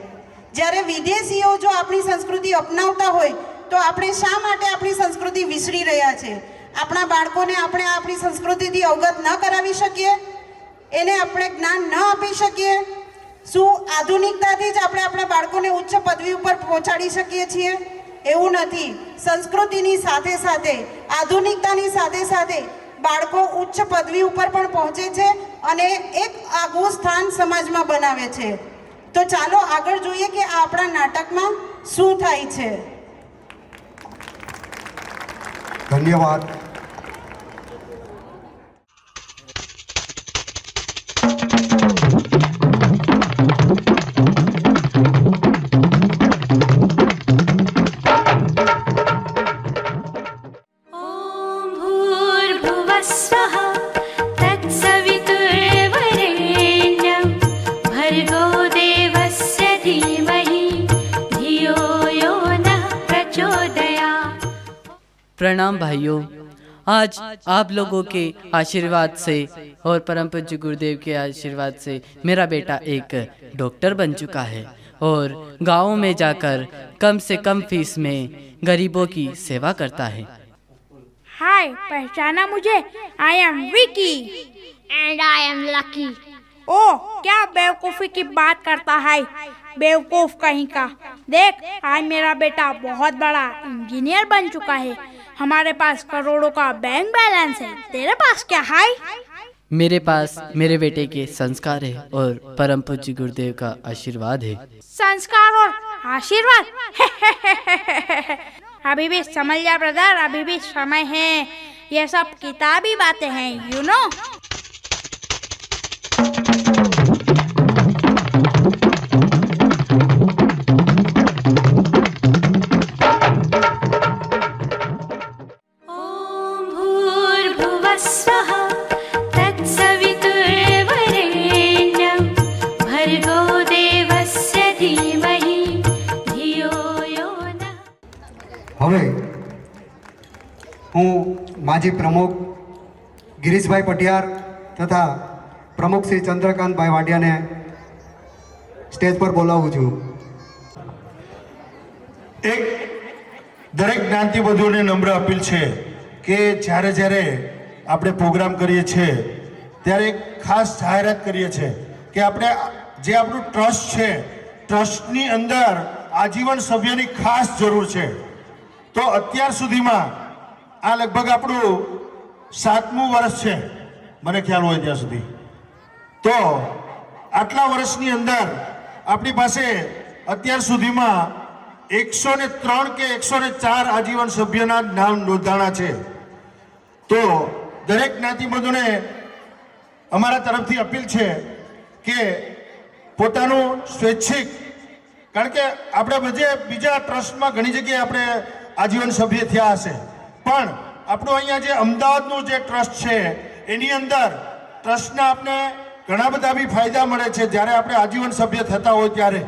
જ્યારે વિદેશીઓ જો આપણી સંસ્કૃતિ અપનાવતા હોય તો આપણે શા માટે આપણી સંસ્કૃતિ વિસરી રહ્યા છે? આપણા બાળકોને આપણે આપણી સંસ્કૃતિથી અવગત ન કરાવી શકીએ? એને આપણે જ્ઞાન ન આપી શકીએ? શું આધુનિકતાથી જ આપણે આપણા બાળકોને ઉચ્ચ પદવી ઉપર પહોંચાડી શકીએ છીએ? એવું નથી. સંસ્કૃતિની સાથે સાથે આધુનિકતાની સાથે સાથે બાળકો ઉચ્ચ પદવી ઉપર પણ પહોંચે છે અને એક આગવું સ્થાન સમાજમાં બનાવે છે. તો ચાલો આગળ જોઈએ કે આ આપણા નાટકમાં શું થાય છે. ધન્યવાદ. भूर्भुवस्वः तत्सवितुर्वरेण्यं भर्गो देवस्य धीमहि धियो यो नः प्रचोदयात्. प्रणाम भाइयों, आज आप लोगों के आशीर्वाद से और परम पूज्य गुरुदेव के आशीर्वाद से मेरा बेटा एक डॉक्टर बन चुका है और गाँव में जाकर कम से कम फीस में गरीबों की सेवा करता है. हाय, पहचाना मुझे? I am Vicky and I am Lucky. Oh, क्या बेवकूफ़ी की बात करता है, बेवकूफ कहीं का. देख, आज मेरा बेटा बहुत बड़ा इंजीनियर बन चुका है. हमारे पास करोड़ों का बैंक बैलेंस है. तेरे पास क्या है? मेरे पास मेरे बेटे के संस्कार है और परम पूज्य गुरुदेव का आशीर्वाद है. संस्कार और आशीर्वाद? अभी भी समझ जा ब्रदर, अभी भी समय है. ये सब किताबी बातें हैं, यू नो. भूर्भुवस्वः तत्सवितुर्वरेण्यं भर्गो देवस्य धीमहि धियो यो नः. હવે હું માજી પ્રમુખ ગિરીશભાઈ પટિયાર તથા પ્રમુખ શ્રી ચંદ્રકાંતભાઈ વાડિયાને સ્ટેજ પર બોલાવું છું. એક દરેક જ્ઞાતિબંધુઓને નમ્ર અપીલ છે કે જ્યારે જ્યારે આપણે પ્રોગ્રામ કરીએ છીએ ત્યારે એક ખાસ જાહેરાત કરીએ છીએ કે આપણે જે આપણું ટ્રસ્ટ છે, ટ્રસ્ટની અંદર આજીવન સભ્યની ખાસ જરૂર છે. તો અત્યાર સુધીમાં આ લગભગ આપણું 7મું વર્ષ છે, મને ખ્યાલ હોય ત્યાં સુધી. તો આટલા વર્ષની અંદર આપણી પાસે અત્યાર સુધીમાં 103 કે 104 આજીવન સભ્યના નામ નોંધાણા છે. તો દરેક જ્ઞાતિબંધુને અમારા તરફથી અપીલ છે કે પોતાનું સ્વૈચ્છિક, કારણ કે આપણે બીજા ટ્રસ્ટમાં ઘણી જગ્યાએ આપણે આજીવન સભ્ય થયા હશે, પણ આપણું અહીંયા જે અમદાવાદનું જે ટ્રસ્ટ છે એની અંદર ટ્રસ્ટના આપણે ઘણા બધા બી ફાયદા મળે છે જ્યારે આપણે આજીવન સભ્ય થતા હોય ત્યારે.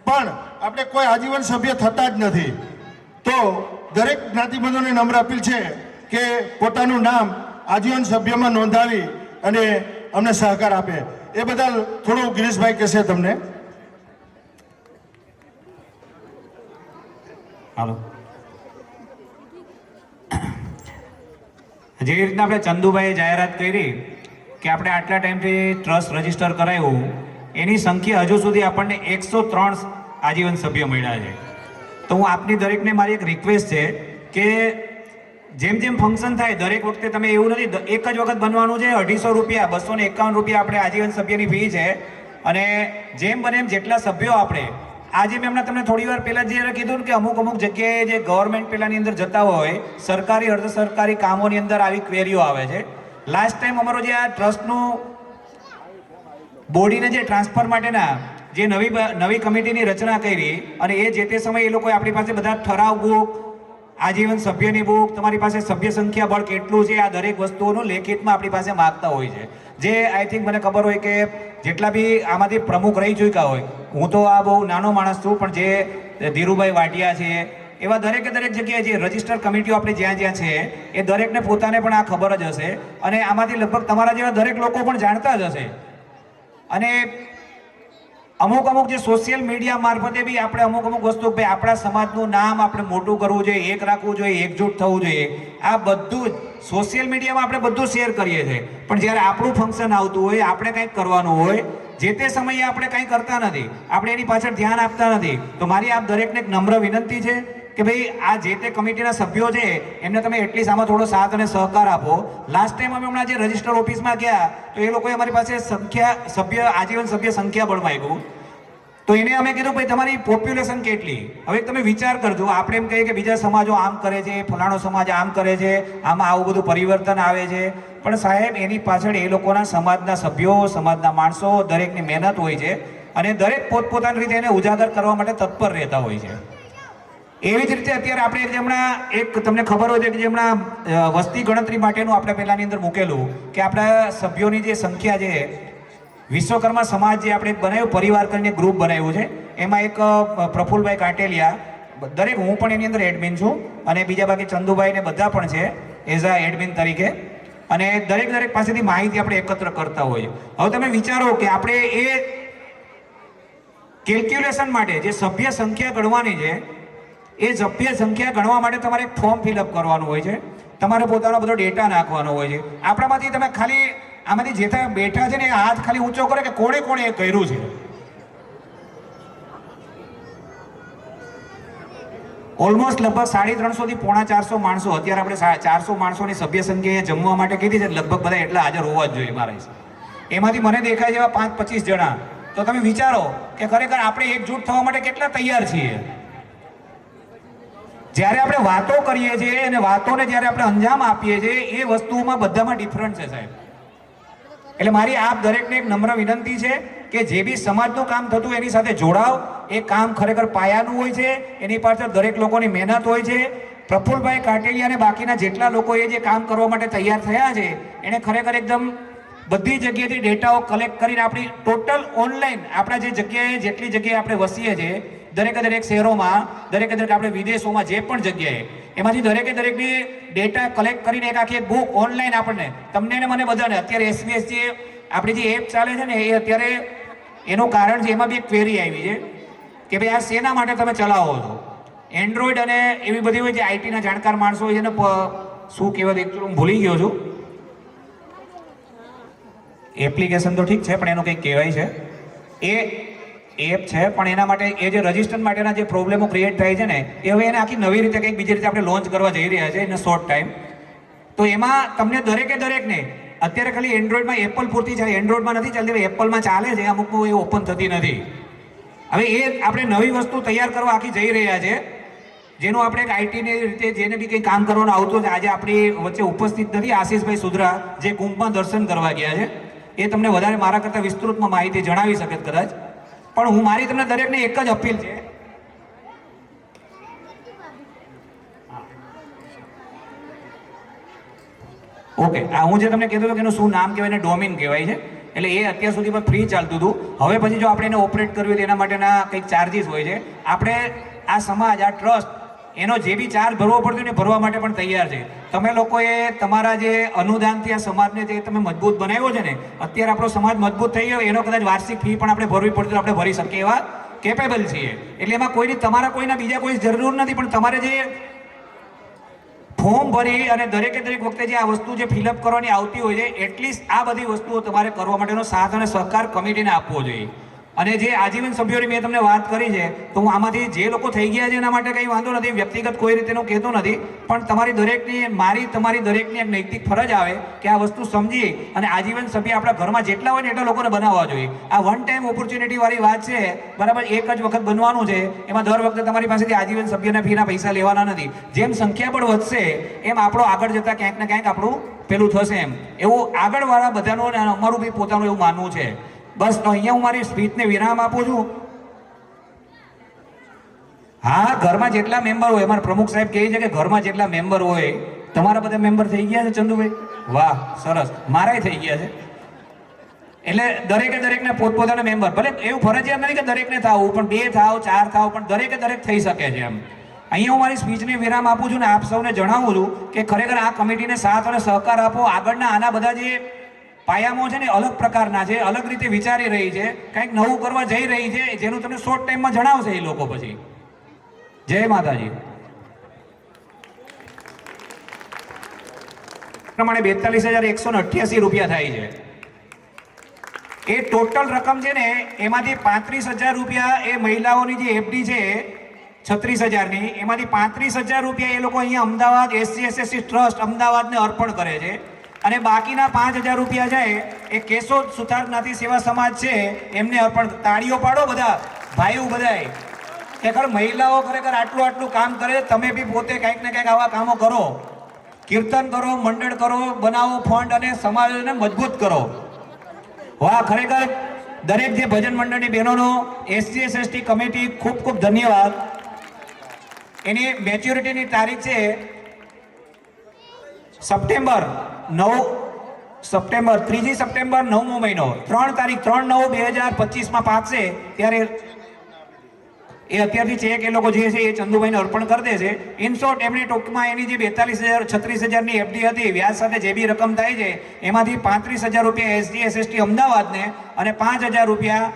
પણ આપણે કોઈ આજીવન સભ્ય થતા જ નથી. તો દરેક જ્ઞાતિબંધુને નમ્ર અપીલ છે કે પોતાનું નામ આજીવન સભ્યમાં નોંધાવી અને અમને સહકાર આપે. એ બદલ થોડું ગિરીશભાઈ કહેશે તમને. હાલો. જે રીતના આપણે ચંદુભાઈએ જાહેરાત કરી કે આપણે આટલા ટાઈમથી ટ્રસ્ટ રજીસ્ટર કરાવ્યું, એની સંખ્યા હજુ સુધી આપણને 103 આજીવન સભ્ય મળ્યા છે. તો હું આપની દરેકને મારી એક રિક્વેસ્ટ છે કે જેમ જેમ ફંક્શન થાય દરેક વખતે તમે એવું નથી એક જ વખત બનવાનું છે. 250 રૂપિયા 251 રૂપિયા આપણે આજીવન સભ્યની ફી છે. અને જેમ બને એમ જેટલા સભ્યો આપણે આજે મેં હમણાં તમને થોડી વાર પહેલાં જે કીધું કે અમુક જગ્યાએ જે ગવર્મેન્ટ પેલાની અંદર જતા હોય સરકારી અર્ધ સરકારી કામોની અંદર આવી ક્વેરીઓ આવે છે. લાસ્ટ ટાઈમ અમારો જે આ ટ્રસ્ટનું બોડીને જે ટ્રાન્સફર માટેના જે નવી કમિટીની રચના કરી અને એ જે તે સમયે એ લોકોએ આપણી પાસે બધા ઠરાવ બુક, આજીવન સભ્યની બુક, તમારી પાસે સભ્ય સંખ્યા બળ કેટલું છે, આ દરેક વસ્તુઓનું લેખિતમાં આપણી પાસે માગતા હોય છે. જે આઈ થિંક મને ખબર હોય કે જેટલા બી આમાંથી પ્રમુખ રહી ચૂક્યા હોય, હું તો આ બહુ નાનો માણસ છું, પણ જે ધીરુભાઈ વાટિયા છે એવા દરેકે દરેક જગ્યાએ જે રજિસ્ટર કમિટીઓ આપણે જ્યાં જ્યાં છે એ દરેકને પોતાને પણ આ ખબર જ હશે. અને આમાંથી લગભગ તમારા જેવા દરેક લોકો પણ જાણતા જ હશે. અને અમુક જે સોશિયલ મીડિયા મારફતે બી આપણે અમુક વસ્તુ ભાઈ આપણા સમાજનું નામ આપણે મોટું કરવું જોઈએ, એક રાખવું જોઈએ, એકજૂટ થવું જોઈએ, આ બધું જ સોશિયલ મીડિયામાં આપણે બધું શેર કરીએ છીએ. પણ જ્યારે આપણું ફંક્શન આવતું હોય, આપણે કંઈક કરવાનું હોય, જે તે સમયે આપણે કંઈ કરતા નથી, આપણે એની પાછળ ધ્યાન આપતા નથી. તો મારી આપ દરેકને એક નમ્ર વિનંતી છે કે ભાઈ આ જે તે કમિટીના સભ્યો છે એમને તમે એટલી સામે થોડો સાથ અને સહકાર આપો. લાસ્ટ ટાઈમ અમે હમણાં જે રજિસ્ટર ઓફિસમાં ગયા તો એ લોકોએ અમારી પાસે આજીવન સભ્ય સંખ્યા બળ માંગ્યું. તો એને અમે કીધું ભાઈ તમારી પોપ્યુલેશન કેટલી? હવે તમે વિચાર કરજો, આપણે એમ કહીએ કે બીજા સમાજો આમ કરે છે, ફલાણો સમાજ આમ કરે છે, આમાં આવું બધું પરિવર્તન આવે છે. પણ સાહેબ એની પાછળ એ લોકોના સમાજના સભ્યો, સમાજના માણસો દરેકની મહેનત હોય છે અને દરેક પોતપોતાની રીતે એને ઉજાગર કરવા માટે તત્પર રહેતા હોય છે. એવી જ રીતે અત્યારે આપણે હમણાં એક તમને ખબર હોય છે કે હમણાં વસ્તી ગણતરી માટેનું આપણે પહેલાની અંદર મૂકેલું કે આપણા સભ્યોની જે સંખ્યા છે, વિશ્વકર્મા સમાજ જે આપણે બનાવ્યું પરિવાર કરીને ગ્રુપ બનાવ્યું છે, એમાં એક પ્રફુલભાઈ કાટેલિયા, દરેક હું પણ એની અંદર એડમિન છું અને બીજા બાકી ચંદુભાઈ ને બધા પણ છે એઝ અ એડમિન તરીકે. અને દરેક પાસેથી માહિતી આપણે એકત્ર કરતા હોઈએ. હવે તમે વિચારો કે આપણે એ કેલ્ક્યુલેશન માટે જે સભ્ય સંખ્યા ગણવાની છે, એ સભ્ય સંખ્યા ગણવા માટે તમારે એક ફોર્મ ફિલઅપ કરવાનું હોય છે, તમારે પોતાનો બધો ડેટા નાખવાનો હોય છે. આપણામાંથી તમે ખાલી આમાંથી જે ત્યાં બેઠા છે ને એ હાથ ખાલી ઊંચો કરે કે કોણે કોણે એ કર્યું છે. ઓલમોસ્ટ લગભગ 350 થી 450 માણસો, અત્યારે આપણે 400 માણસોની સભ્ય સંખ્યા જમવા માટે કીધી છે, લગભગ બધા એટલા હાજર હોવા જ જોઈએ મારા હિસાબે. એમાંથી મને દેખાય છે 5-25 જણા. તો તમે વિચારો કે ખરેખર આપણે એકજૂટ થવા માટે કેટલા તૈયાર છીએ. જ્યારે આપણે વાતો કરીએ છીએ અને વાતોને જ્યારે આપણે અંજામ આપીએ છીએ એ વસ્તુઓમાં બધામાં ડિફરન્ટ છે સાહેબ. એટલે મારી આપ દરેકને એક નમ્ર વિનંતી છે કે જે બી સમાજનું કામ થતું એની સાથે જોડાવ. એ કામ ખરેખર પાયાનું હોય છે, એની પાછળ દરેક લોકોની મહેનત હોય છે. પ્રફુલભાઈ કાટેલિયા અને બાકીના જેટલા લોકોએ જે કામ કરવા માટે તૈયાર થયા છે એણે ખરેખર એકદમ બધી જગ્યાએથી ડેટાઓ કલેક્ટ કરીને આપણી ટોટલ ઓનલાઈન આપણા જે જગ્યાએ જેટલી જગ્યાએ આપણે વસીએ છીએ દરેક શહેરોમાં, દરેક આપણે વિદેશોમાં જે પણ જગ્યાએ એમાંથી દરેકની ડેટા કલેક્ટ કરીને એક આખી બુક ઓનલાઈન આપણને તમને ને મને બધાને અત્યારે SBS જે આપણી જે એપ ચાલે છે ને એ અત્યારે એનું કારણ છે, એમાં બી એક ક્વેરી આવી છે કે ભાઈ આ શેના માટે તમે ચલાવો છો. એન્ડ્રોઈડ અને એવી બધી હોય જે આઈટીના જાણકાર માણસો હોય છે ને શું કહેવાય એકચુઅલી હું ભૂલી ગયો છું. એપ્લિકેશન તો ઠીક છે પણ એનું કંઈક કહેવાય છે, એ એપ છે પણ એના માટે એ જે રજિસ્ટર માટેના જે પ્રોબ્લેમો ક્રિએટ થાય છે ને એ હવે એને આખી નવી રીતે કંઈક બીજી રીતે આપણે લોન્ચ કરવા જઈ રહ્યા છે ઇન શોર્ટ ટાઈમ. તો એમાં તમને દરેકને અત્યારે ખાલી એન્ડ્રોઈડમાં એપલ પૂરતી ચાલે, એન્ડ્રોઈડમાં નથી ચાલતી, એપલમાં ચાલે છે, અમુકમાં એ ઓપન થતી નથી. હવે એ આપણે નવી વસ્તુ તૈયાર કરવા આખી જઈ રહ્યા છે જેનું આપણે એક આઈટીની રીતે જેને બી કંઈ કામ કરવાનું આવતું છે. આજે આપણી વચ્ચે ઉપસ્થિત નથી આશીષભાઈ સુધરા જે કુંભમાં દર્શન કરવા ગયા છે, એ તમને વધારે મારા કરતાં વિસ્તૃતમાં માહિતી જણાવી શકે કદાચ. પણ હું મારી તમને દરેકને એક જ અપીલ છે, ઓકે આ હું જે તમને કહેતો હતો કે એનું શું નામ કહેવાય ને ડોમિન કહેવાય છે, એટલે એ અત્યાર સુધીમાં ફ્રી ચાલતું હતું. હવે પછી જો આપણે એને ઓપરેટ કરવું હોય એના માટેના કંઈક ચાર્જીસ હોય છે. આપણે આ સમાજ આ ટ્રસ્ટ એનો જે બી ચાર્જ ભરવો પડતો એને ભરવા માટે પણ તૈયાર છે. તમે લોકોએ તમારા જે અનુદાનથી આ સમાજને જે તમે મજબૂત બનાવ્યો છે ને, અત્યારે આપણો સમાજ મજબૂત થઈ ગયો, એનો કદાચ વાર્ષિક ફી પણ આપણે ભરવી પડતી આપણે ભરી શકીએ એવા કેપેબલ છીએ. એટલે એમાં કોઈની તમારા કોઈના બીજા કોઈ જરૂર નથી, પણ તમારે જે ફોર્મ ભરી અને દરેકે દરેક વખતે જે આ વસ્તુ જે ફિલઅપ કરવાની આવતી હોય છે, એટલીસ્ટ આ બધી વસ્તુઓ તમારે કરવા માટેનો સાથ અને સહકાર કમિટીને આપવો જોઈએ. અને જે આજીવન સભ્યોની મેં તમને વાત કરી છે, તો હું આમાંથી જે લોકો થઈ ગયા છે એના માટે કંઈ વાંધો નથી, વ્યક્તિગત કોઈ રીતેનો કહેતો નથી, પણ તમારી દરેકની તમારી દરેકની એક નૈતિક ફરજ આવે કે આ વસ્તુ સમજી અને આજીવન સભ્ય આપણા ઘરમાં જેટલા હોય ને એટલા લોકોને બનાવવા જોઈએ. આ વન ટાઈમ ઓપોર્ચ્યુનિટી વાળી વાત છે, બરાબર, એક જ વખત બનવાનું છે. એમાં દર વખતે તમારી પાસેથી આજીવન સભ્યના ફીના પૈસા લેવાના નથી. જેમ સંખ્યા પણ વધશે એમ આપણો આગળ જતા ક્યાંક ને ક્યાંક આપણું પેલું થશે. એમ એવું આગળવાળા બધાનું અને અમારું બી પોતાનું એવું માનવું છે. બસ તો અહીંયા હું મારી સ્પીચને વિરામ આપું છું. હા, ઘરમાં જેટલા મેમ્બર હોય, અમારા પ્રમુખ સાહેબ કહે છે કે ઘરમાં જેટલા મેમ્બર હોય, તમારા બધા મેમ્બર થઈ ગયા છે ચંદુભાઈ? વાહ, સરસ, મારાય થઈ ગયા છે. એટલે દરેકે દરેકને પોતપોતાના મેમ્બર, ભલે એવું ફરજિયાત નથી કે દરેકને થાવું, પણ 2 થાવ 4 થાવ, પણ દરેકે દરેક થઈ શકે છે. એમ અહીંયા હું મારી સ્પીચને વિરામ આપું છું ને આપ સૌને જણાવું છું કે ખરેખર આ કમિટીને સાથ અને સહકાર આપો. આગળના આના બધા જે પાયામો છે ને અલગ પ્રકારના છે, અલગ રીતે વિચારી રહી છે, કંઈક નવું કરવા જઈ રહી છે, જેનું તમને શોર્ટ ટાઈમમાં જણાવશે એ લોકો પછી. જય માતાજી. પ્રમાણે 42,188 રૂપિયા થાય છે. એ ટોટલ રકમ છે ને એમાંથી 35,000 રૂપિયા એ મહિલાઓની જે એફડી છે 36,000ની, એમાંથી 35,000 રૂપિયા એ લોકો અહીંયા અમદાવાદ SC/ST ટ્રસ્ટ અમદાવાદને અર્પણ કરે છે. અને બાકીના 5,000 રૂપિયા જાય એ કેશોદ સુથાર જ્ઞાતિ સેવા સમાજ છે એમને અર્પણ. તાળીઓ પાડો બધા ભાઈઓ બધાય. ખરેખર મહિલાઓ ખરેખર આટલું કામ કરે. તમે બી પોતે કંઈક ને કંઈક આવા કામો કરો, કીર્તન કરો, મંડળ કરો, બનાવો ફંડ અને સમાજને મજબૂત કરો. વાહ, ખરેખર દરેક જે ભજન મંડળની બહેનોનો SC/ST કમિટી ખૂબ ખૂબ ધન્યવાદ. એની મેચ્યોરિટીની તારીખ છે સપ્ટેમ્બર 3 સપ્ટેમ્બર 9મો મહિનો, 3 તારીખ 3/9/2025માં પાકશે ત્યારે એ અત્યારથી ચેક એ લોકો જે છે એ ચંદુભાઈને અર્પણ કરી દે છે. ઇન શોર્ટ એમની ટૂંકમાં એની જે 36,000ની એફડી હતી, વ્યાજ સાથે જે બી રકમ થાય છે એમાંથી 35,000 રૂપિયા SC/ST અમદાવાદને અને 5,000 રૂપિયા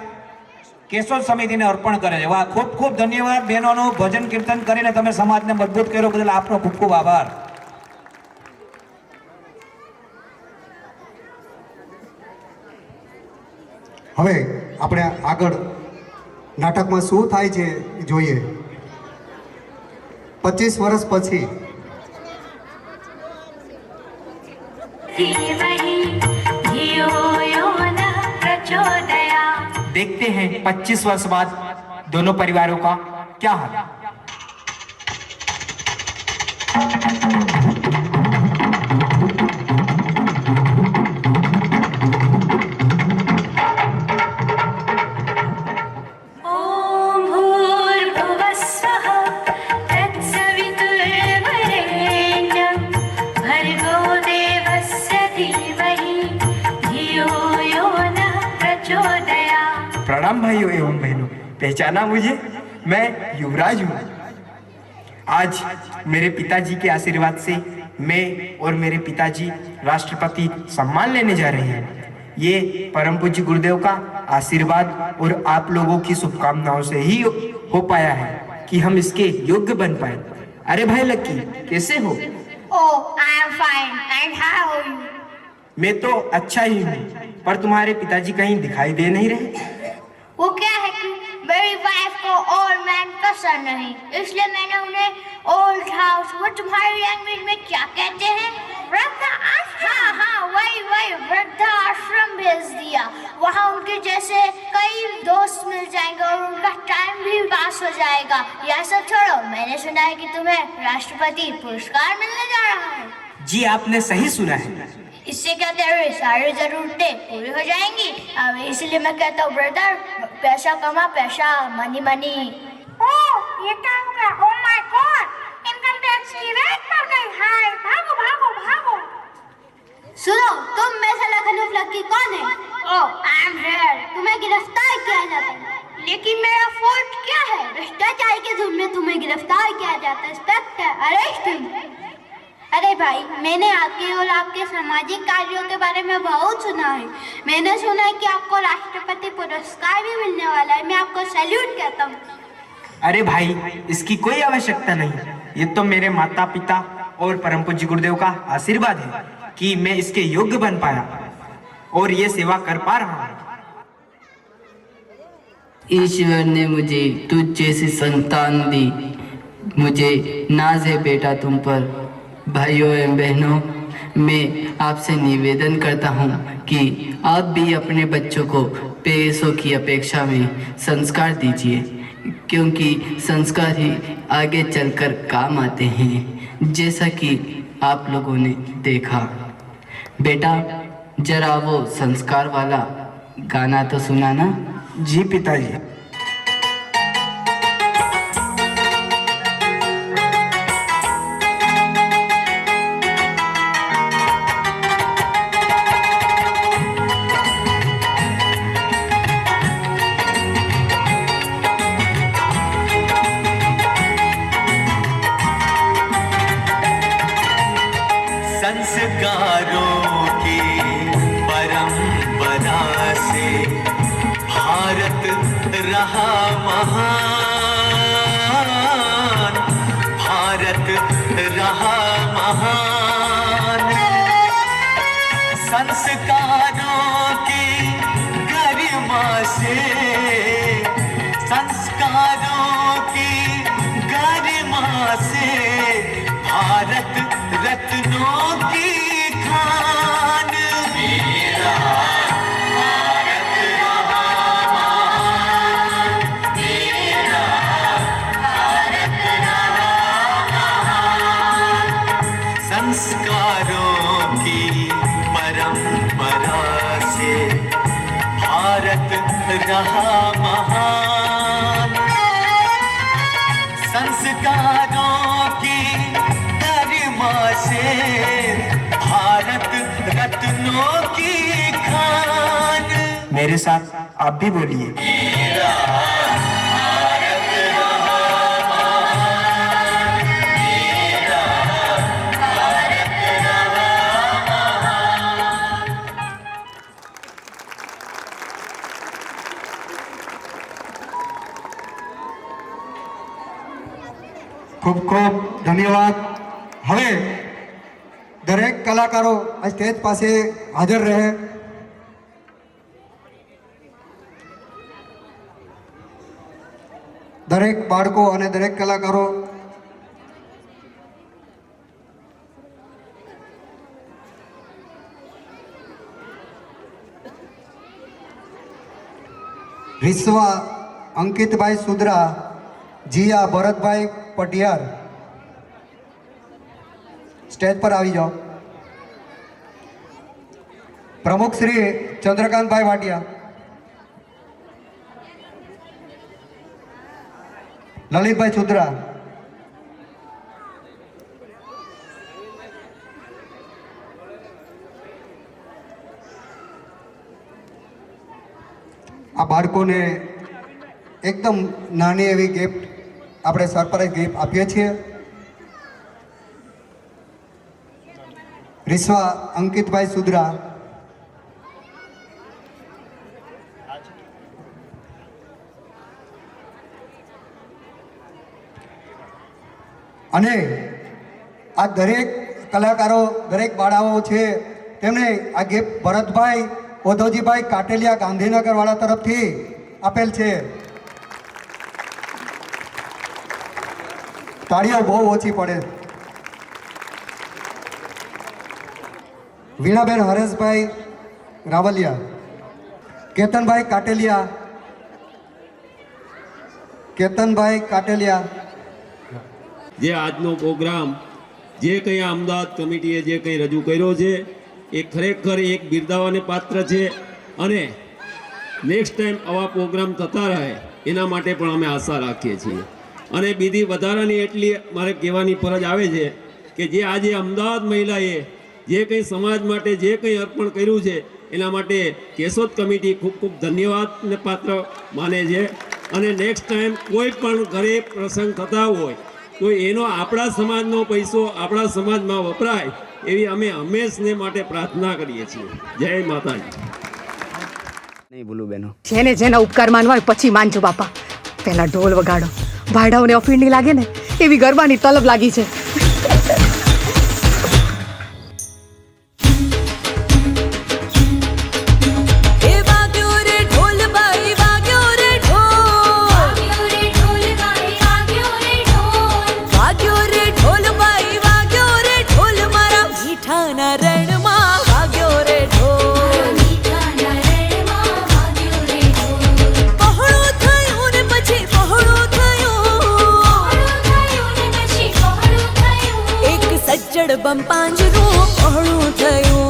કેશોદ સમિતિને અર્પણ કરે છે. વાહ, ખૂબ ખૂબ ધન્યવાદ બહેનોનો. ભજન કીર્તન કરીને તમે સમાજને મજબૂત કર્યો બદલ આપનો ખૂબ ખૂબ આભાર. હવે આપણે આગળ નાટકમાં શું થાય છે જોઈએ. 25 વર્ષ પછી देखते हैं 25 वर्ष बाद दोनों परिवारों का क्या हाल. प्रणाम भाइयों एवं बहनों, पहचाना मुझे? मैं युवराज हूँ. आज मेरे पिताजी के आशीर्वाद से मैं और मेरे पिताजी राष्ट्रपति सम्मान लेने जा रहे हैं. ये परम पूज्य गुरुदेव का आशीर्वाद और आप लोगों की शुभकामनाओं से ही हो पाया है कि हम इसके योग्य बन पाए. अरे भाई लक्की, कैसे हो? Oh, I am fine. And how are you? मैं तो अच्छा ही हूँ, पर तुम्हारे पिताजी कहीं दिखाई दे नहीं रहे. वो क्या है कि मेरी वाइफ को ओल्ड मैन पसंद नहीं, इसलिए मैंने उन्हें ओल्ड हाउस, वो तुम्हारी लैंग्वेज में क्या कहते हैं, वृद्धाश्रम, हाँ वही वृद्धाश्रम भेज दिया. वहाँ उनके जैसे कई दोस्त मिल जाएंगे और उनका टाइम भी पास हो जाएगा. यह सब छोड़ो, मैंने सुना है कि तुम्हें राष्ट्रपति पुरस्कार मिलने जा रहा है. जी आपने सही सुना है. इससे क्या तेरी सारी जरूरतें पूरी हो जाएंगी. अब इसलिए मैं कहता हूँ ब्रदर, पैसा कमा, पैसा मनी मनी. ओह, ये क्या हो गया? Oh my God, income tax की रेट बढ़ गई. हाय, भागो भागो भागो. सुनो, तुम में से खलीफ लकी कौन है? ओह, आई एम हियर. तुम्हें गिरफ्तार किया जाता है. लेकिन मेरा फॉल्ट क्या है? भ्रष्टाचार के जुर्म में तुम्हें गिरफ्तार किया जाता है. Inspector, arrest him. अरे भाई, मैंने आपके और आपके सामाजिक कार्यों के बारे में बहुत सुना है। मैंने सुना है कि आपको राष्ट्रपति पुरस्कार भी मिलने वाला है। मैं आपको सैल्यूट कहता हूँ। अरे भाई, इसकी कोई आवश्यकता नहीं। ये तो मेरे माता पिता और परम पूज्य गुरुदेव का आशीर्वाद है कि मैं इसके योग्य बन पाया और ये सेवा कर पा रहा हूँ। ईश्वर ने मुझे तुझ जैसी संतान दी। मुझे नाज है बेटा तुम पर। भाइयों एवं बहनों, मैं आपसे निवेदन करता हूँ कि आप भी अपने बच्चों को पैसों की अपेक्षा में संस्कार दीजिए, क्योंकि संस्कार ही आगे चलकर काम आते हैं, जैसा कि आप लोगों ने देखा। बेटा, जरा वो संस्कार वाला गाना तो सुनाना। जी पिताजी। संस्कारों की परंपरा से भारत रहा महान, भारत रहा महान। संस्कारों की गरिमा से, संस्कारों की गरिमा से भारत रत्नों की खान। मेरा भारत रहा महान, मेरा भारत रहा महान। संस्कारों की परंपरा से भारत रहा महान। संस्कारों की से भारत रत्नों की खान। मेरे साथ आप भी बोलिए। मेरा भारत रहा महान, मेरा भारत रहा महान। ખૂબ ખૂબ ધન્યવાદ। હવે દરેક કલાકારો આ સ્ટેજ પાસે હાજર રહે। દરેક બાળકો અને દરેક કલાકારો વિશ્વા અંકિતભાઈ સુદ્રા, જીયા ભરતભાઈ પટિયાર स्टेज पर આવી जाओ। प्रमुख श्री चंद्रकांत भाई वाटिया, ललित भाई चुद्रा, आ बाळकोने एकदम नानी एवी गिफ्ट આપણે સરપ્રાઈઝ गिफ्ट આપીએ છીએ। रिश्वा अंकित भाई सुद्रा, અને આ દરેક કલાકારો દરેક બાળાઓ છે તેમને આ ગિફ્ટ ભરતભાઈ ઓધવજીભાઈ કાટેલિયા ગાંધીનગર વાળા તરફથી આપેલ છે। તાળીઓ બહુ ઓછી પડે। वीणाबेन हरेशभाई रावलिया, केतनभाई काटेलिया, केतनभाई काटेलिया। જે આજનો પ્રોગ્રામ જે કંઈ અમદાવાદ કમિટીએ જે કંઈ રજૂ કર્યો છે એ ખરેખર એક બિરદાવાને પાત્ર છે અને નેક્સ્ટ ટાઈમ આવા પ્રોગ્રામ થતા રહે એના માટે પણ અમે આશા રાખીએ છીએ। અને બીજી વધારાની એટલી મારે કહેવાની ફરજ આવે છે કે જે આજે અમદાવાદ મહિલાએ જે કંઈ સમાજ માટે જે કંઈ અર્પણ કર્યું છે એના માટે કેશોદ કમિટી ખૂબ ખૂબ ધન્યવાદને પાત્ર માને છે। અને નેક્સ્ટ ટાઈમ કોઈ પણ ઘરે પ્રસંગ થતા હોય તો એનો આપણા સમાજનો પૈસો આપણા સમાજમાં વપરાય એવી અમે હંમેશને માટે પ્રાર્થના કરીએ છીએ. જય માતાજી. નહીં ભૂલું બેનો. જેને જેના ઉપકાર માનવા હોય પછી માનજો બાપા. પહેલા ઢોલ વગાડો, ભાડાઓને અફીણની લાગે ને એવી ગરબાની તલબ લાગી છે. બમ પાંજરું પહોળું થયું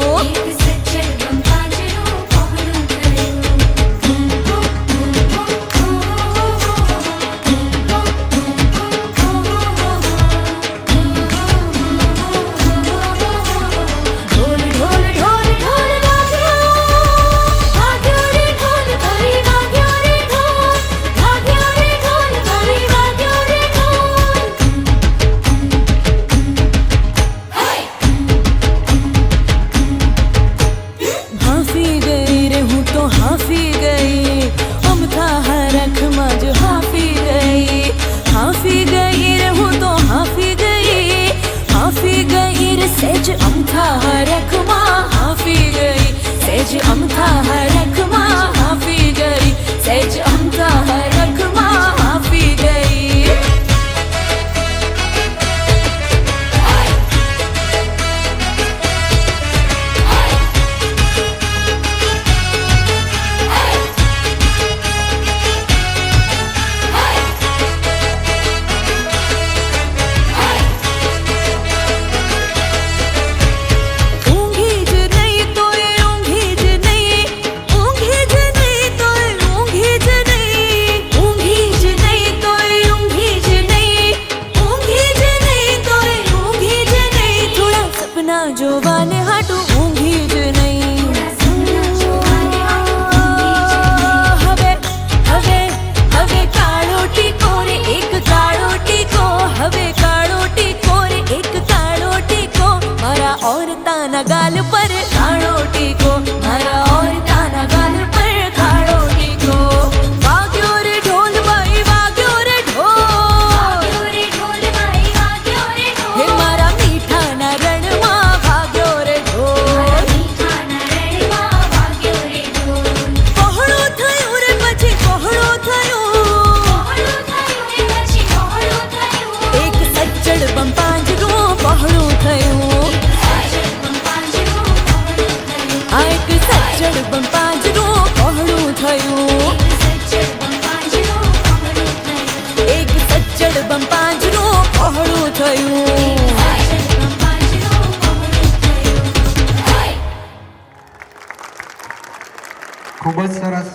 ખૂબ જ સરસ